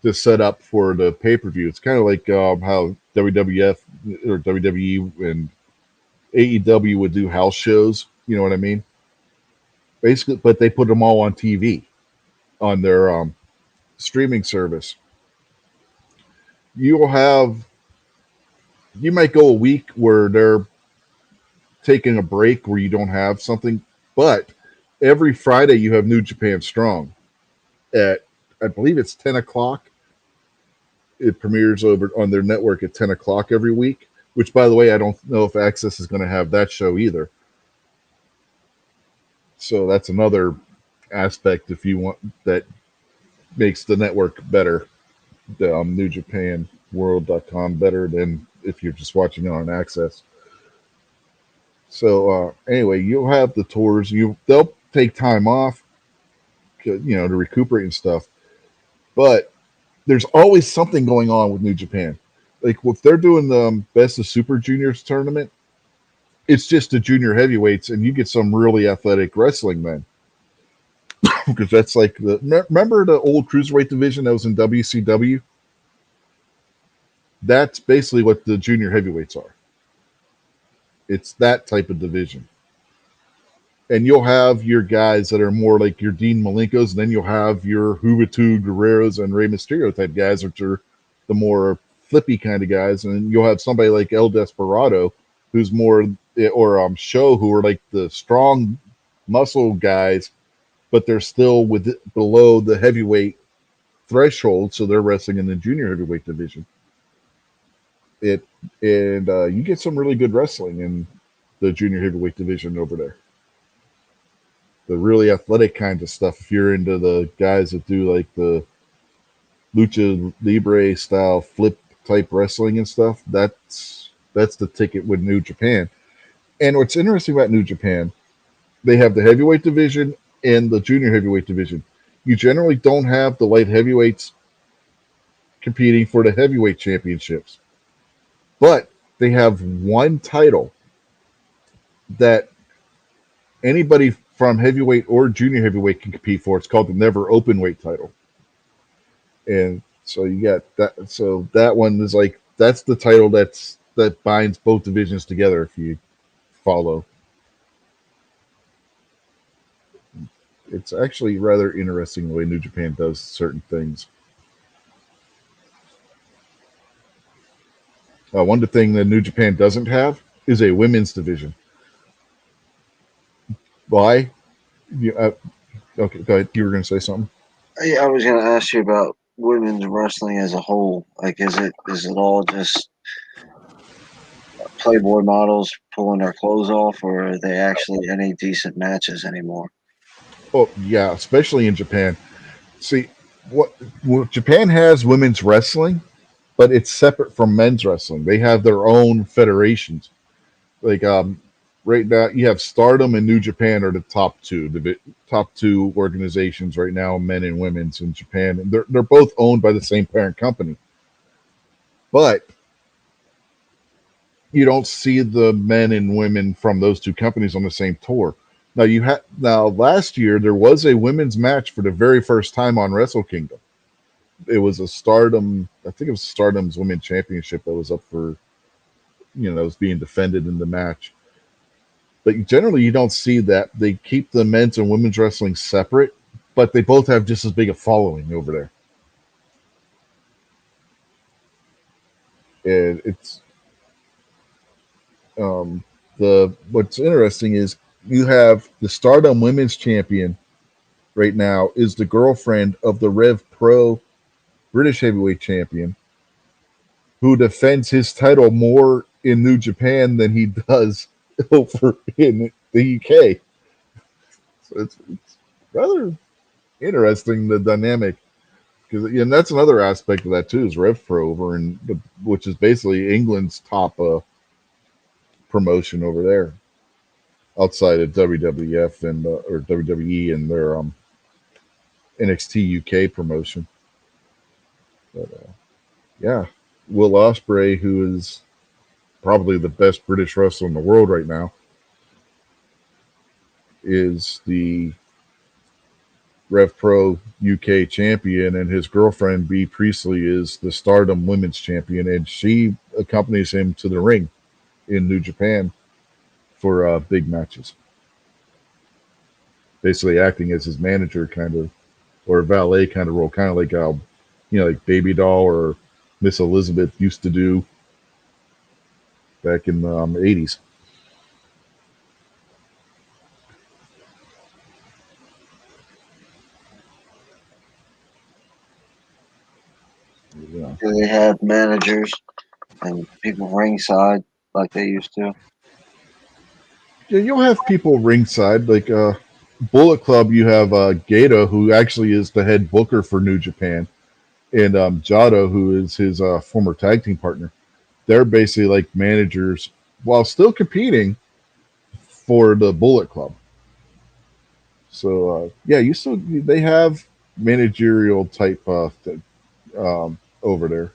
to set up for the pay per view. It's kind of like how WWF or WWE and AEW would do house shows. You know what I mean? Basically, but they put them all on TV on their streaming service. You'll have you might go a week where they're taking a break where you don't have something, but every Friday you have New Japan Strong at I believe it's 10 o'clock. It premieres over on their network at 10 o'clock every week. Which, by the way, I don't know if Access is going to have that show either. So that's another aspect if you want that makes the network better, the NewJapanWorld.com better than if you're just watching it on Access. So anyway, you'll have the tours. They'll take time off, to recuperate and stuff. But there's always something going on with New Japan. Like if they're doing the Best of Super Juniors tournament, it's just the junior heavyweights, and you get some really athletic wrestling men. Because that's like remember the old cruiserweight division that was in WCW? That's basically what the junior heavyweights are. It's that type of division. And you'll have your guys that are more like your Dean Malenkos, and then you'll have your Juventud Guerreros and Rey Mysterio type guys, which are the more flippy kind of guys. And you'll have somebody like El Desperado, who's more, or Show, who are like the strong muscle guys, but they're still below the heavyweight threshold, so they're wrestling in the junior heavyweight division. It and you get some really good wrestling in the junior heavyweight division over there. The really athletic kinds of stuff. If you're into the guys that do like the lucha libre style flip type wrestling and stuff, that's the ticket with New Japan. And what's interesting about New Japan, they have the heavyweight division and the junior heavyweight division. You generally don't have the light heavyweights competing for the heavyweight championships, but they have one title that anybody from heavyweight or junior heavyweight can compete for. It's called the Never Openweight title. And so you got that. So that one is like that's the title that binds both divisions together. If you follow, it's actually rather interesting the way New Japan does certain things. One thing that New Japan doesn't have is a women's division. Why? Okay, go ahead. You were going to say something. I was going to ask you about women's wrestling as a whole. Like, is it all just Playboy models pulling their clothes off, or are they actually any decent matches anymore? Oh yeah, especially in Japan. See, what Japan has women's wrestling, but it's separate from men's wrestling. They have their own federations. Like right now, you have Stardom and New Japan are the top two organizations right now, men and women's in Japan. And they're both owned by the same parent company, but you don't see the men and women from those two companies on the same tour. Now last year there was a women's match for the very first time on Wrestle Kingdom. It was a Stardom, I think it was Stardom's Women's Championship that was up for, that was being defended in the match. But generally, you don't see that. They keep the men's and women's wrestling separate, but they both have just as big a following over there. And it's the what's interesting is you have the Stardom Women's Champion right now is the girlfriend of the Rev Pro British Heavyweight Champion, who defends his title more in New Japan than he does over in the UK. So it's rather interesting the dynamic because and that's another aspect of that too is Rev Pro over in which is basically England's top promotion over there outside of WWF and or WWE and their NXT UK promotion. But yeah, Will Ospreay, who is probably the best British wrestler in the world right now, is the Rev Pro UK champion, and his girlfriend Bea Priestley is the Stardom Women's champion, and she accompanies him to the ring in New Japan for big matches. Basically, acting as his manager, kind of, or valet kind of role, kind of like like Baby Doll or Miss Elizabeth used to do back in the 80s. Yeah. Do they have managers and people ringside like they used to? Yeah, you'll have people ringside, like Bullet Club. You have Gato, who actually is the head booker for New Japan, and Jado, who is his former tag team partner. They're basically like managers while still competing for the Bullet Club. So yeah, you still they have managerial type over there.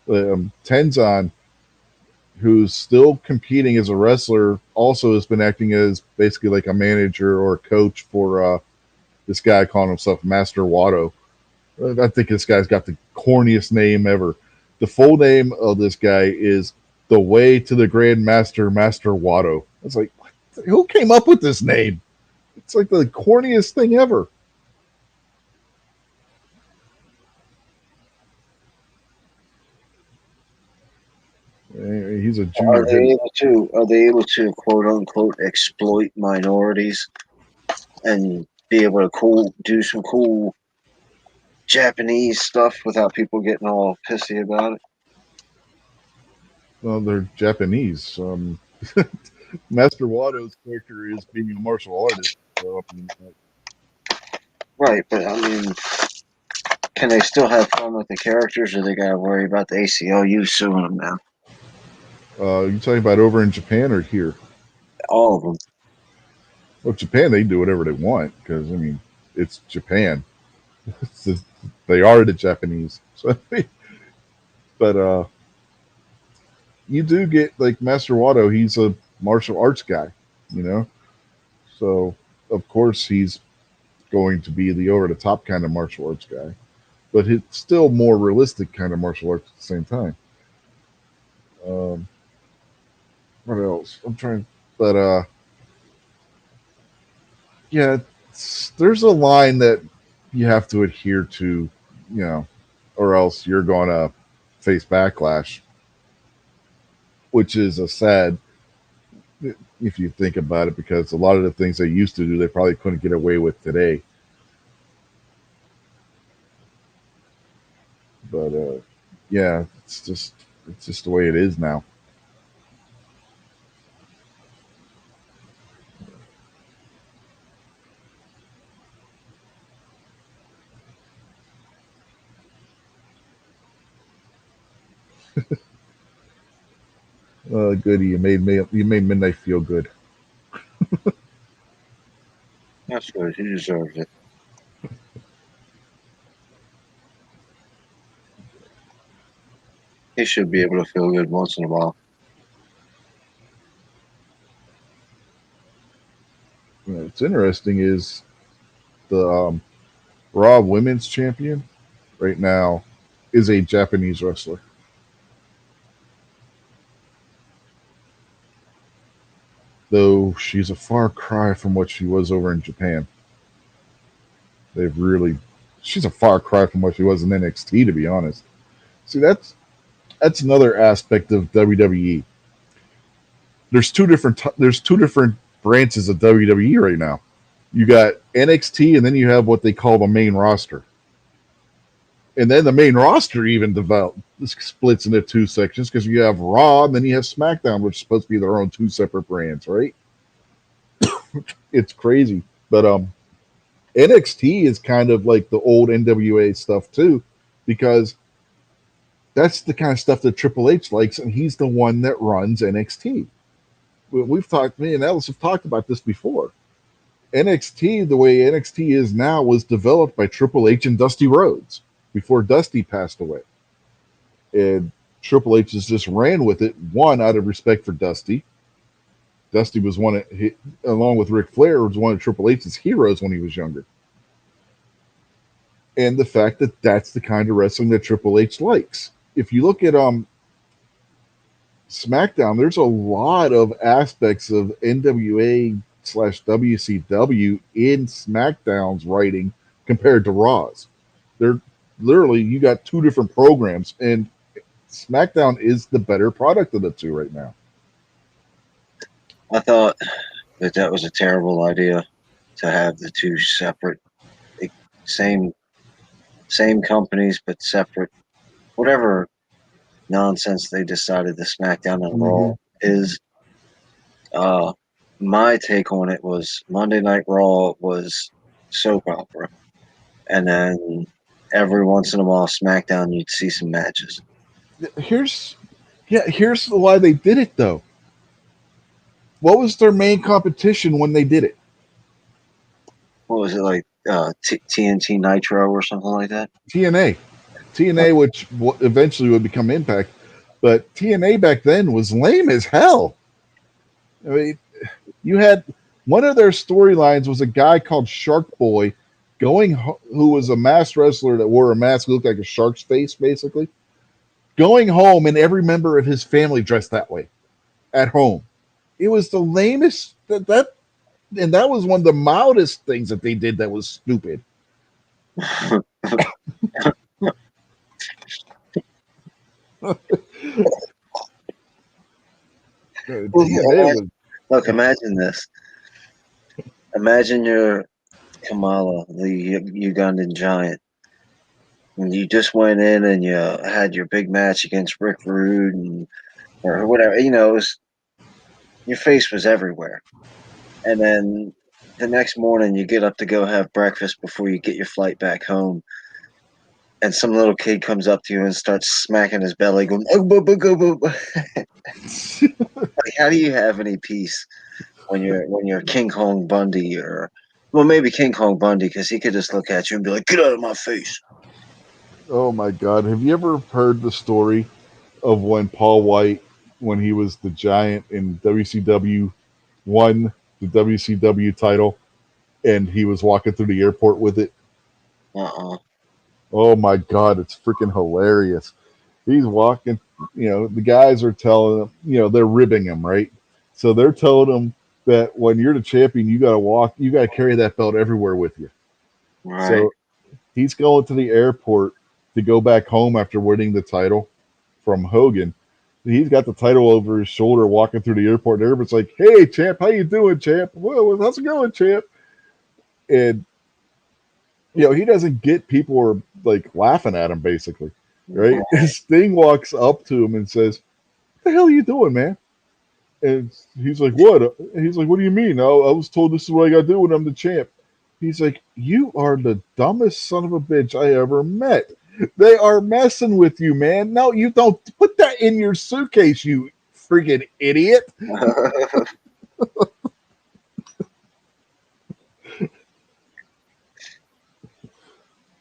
Tenzan, who's still competing as a wrestler, also has been acting as basically like a manager or a coach for this guy calling himself Master Watto. I think this guy's got the corniest name ever. The full name of this guy is the way to the Grand Master, Master Watto. It's like, who came up with this name? It's like the corniest thing ever. He's a junior heavy. Are they able to quote unquote exploit minorities and be able to do some cool Japanese stuff without people getting all pissy about it? Well, they're Japanese. Master Watto's character is being a martial artist. So, Right, but I mean, can they still have fun with the characters, or they gotta worry about the ACLU suing them now? you talking about over in Japan or here? All of them. Well, Japan, they do whatever they want because, I mean, it's Japan. It's just, they are the Japanese. So, but you do get, like, Master Watto, he's a martial arts guy, you know? So, of course, he's going to be the over the top kind of martial arts guy, but it's still more realistic kind of martial arts at the same time. Um, what else? I'm trying, but yeah, there's a line that you have to adhere to, you know, or else you're going to face backlash, which is a sad if you think about it, because a lot of the things they used to do, they probably couldn't get away with today. But yeah, it's just the way it is now. Goody, you made Midnight feel good. That's good. He deserves it. He should be able to feel good once in a while. What's interesting is the Raw Women's Champion right now is a Japanese wrestler. Though she's a far cry from what she was over in Japan. They've really, she's a far cry from what she was in NXT, to be honest. See, that's another aspect of WWE. There's two different branches of WWE right now. You got NXT, and then you have what they call the main roster. And then the main roster even splits into two sections because you have Raw and then you have SmackDown, which is supposed to be their own two separate brands, right? It's crazy. But NXT is kind of like the old NWA stuff too, because that's the kind of stuff that Triple H likes, and he's the one that runs NXT. Me and Ellis have talked about this before. NXT, the way NXT is now, was developed by Triple H and Dusty Rhodes before Dusty passed away. And Triple H just ran with it, one, out of respect for Dusty. Dusty was along with Ric Flair, was one of Triple H's heroes when he was younger. And the fact that that's the kind of wrestling that Triple H likes. If you look at SmackDown, there's a lot of aspects of NWA/WCW in SmackDown's writing compared to Raw's. They're literally, you got two different programs, and SmackDown is the better product of the two right now. I thought that was a terrible idea to have the two separate, same companies but separate. Whatever nonsense they decided the SmackDown and Raw is. My take on it was Monday Night Raw was soap opera, and then every once in a while SmackDown you'd see some matches. Here's why they did it though. What was their main competition when they did it? What was it like? TNT Nitro or something like that? TNA, which eventually would become Impact, but TNA back then was lame as hell. I mean, you had one of their storylines was a guy called Shark Boy who was a masked wrestler that wore a mask that looked like a shark's face, basically, going home and every member of his family dressed that way at home. It was the lamest and that was one of the mildest things that they did that was stupid. Damn, it was. Look, imagine this. Imagine you're Kamala, the Ugandan giant. And you just went in and you had your big match against Rick Rude or whatever. Your face was everywhere. And then the next morning you get up to go have breakfast before you get your flight back home. And some little kid comes up to you and starts smacking his belly, going, oh, boo, boo, boo, boo. Like, how do you have any peace when you're King Kong Bundy well, maybe King Kong Bundy, because he could just look at you and be like, get out of my face. Oh my God! Have you ever heard the story of when Paul White, when he was the Giant in WCW, won the WCW title, and he was walking through the airport with it? Uh-uh. Oh my God! It's freaking hilarious. He's walking. The guys are telling him. They're ribbing him, right? So they're telling him that when you're the champion, you got to walk. You got to carry that belt everywhere with you. Right. So he's going to the airport to go back home after winning the title from Hogan. He's got the title over his shoulder walking through the airport, and everybody's like, "Hey, champ, how you doing, champ? Whoa, how's it going, champ?" And he doesn't get people are like laughing at him, basically, right? Sting walks up to him and says, "What the hell are you doing, man?" And he's like, "What?" And he's like, "What do you mean? I was told this is what I got to do when I'm the champ." He's like, "You are the dumbest son of a bitch I ever met. They are messing with you, man. No, you don't put that in your suitcase, you freaking idiot."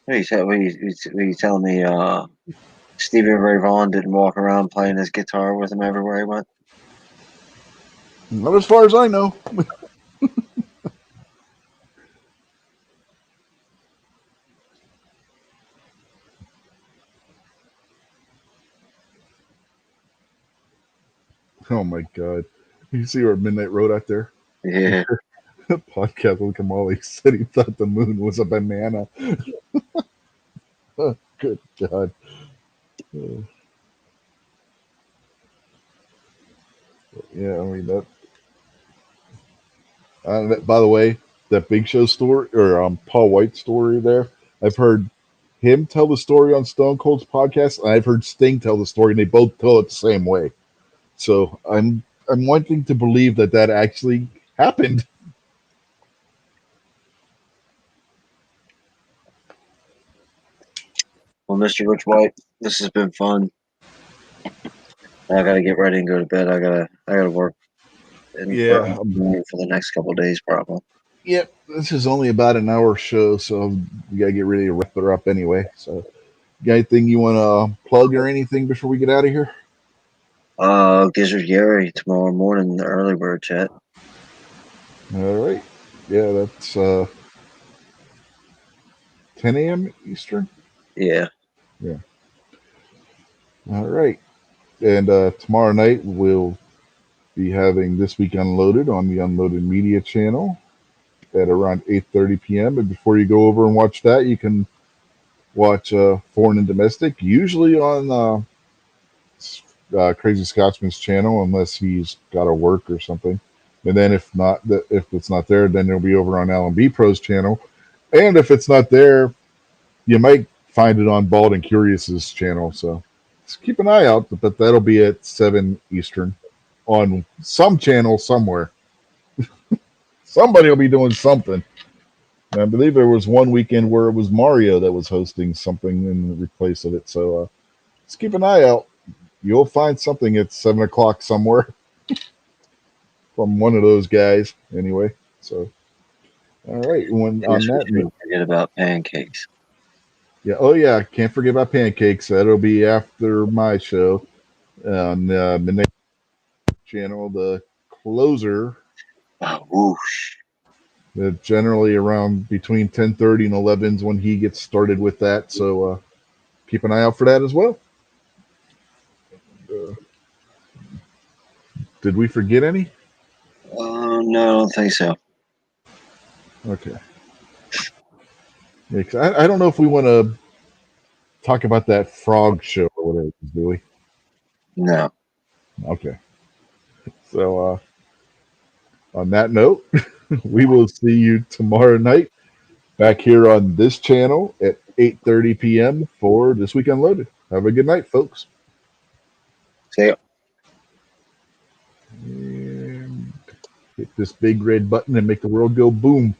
What you telling me Stevie Ray Vaughan didn't walk around playing his guitar with him everywhere he went? Not as far as I know. Oh my God. You see our Midnight Road out there? Yeah. Podcast with Kamali said he thought the moon was a banana. Oh, good God. Yeah, I mean, by the way, that Big Show story, or Paul White story there, I've heard him tell the story on Stone Cold's podcast, and I've heard Sting tell the story, and they both tell it the same way. So I'm wanting to believe that actually happened. Well, Mr. Rich White, this has been fun. I gotta get ready and go to bed. I gotta work for Yeah. for the next couple of days, probably. Yep. This is only about an hour show, so we gotta get ready to wrap it up anyway. So, got anything you want to plug or anything before we get out of here? Gizzard Gary tomorrow morning, the early bird chat. All right. Yeah, that's 10 a.m. Eastern. Yeah. Yeah. All right. And tomorrow night we'll be having This Week Unloaded on the Unloaded Media channel at around 8:30 p.m. And before you go over and watch that, you can watch Foreign and Domestic, usually on Crazy Scotsman's channel, unless he's got to work or something. And then if it's not there, then it'll be over on Alan B Pro's channel. And if it's not there, you might find it on Bald and Curious's channel. So just keep an eye out. But that'll be at 7 Eastern on some channel somewhere. Somebody will be doing something. And I believe there was one weekend where it was Mario that was hosting something in place of it. So just keep an eye out. You'll find something at 7 o'clock somewhere from one of those guys. Anyway, so all right. When I guess on we that shouldn't forget about pancakes. Yeah. Oh, yeah. Can't forget about pancakes. That'll be after my show on the Midnight Channel. The closer, Oh, whoosh. generally around between 10:30 and 11 is when he gets started with that. So keep an eye out for that as well. Did we forget any? No, I don't think so. Okay. Yeah, 'cause I don't know if we want to talk about that frog show or whatever it is, do we? No. Okay. So on that note, we will see you tomorrow night back here on this channel at 8:30 p.m. for This Week Unloaded. Have a good night, folks. See ya. And hit this big red button and make the world go boom.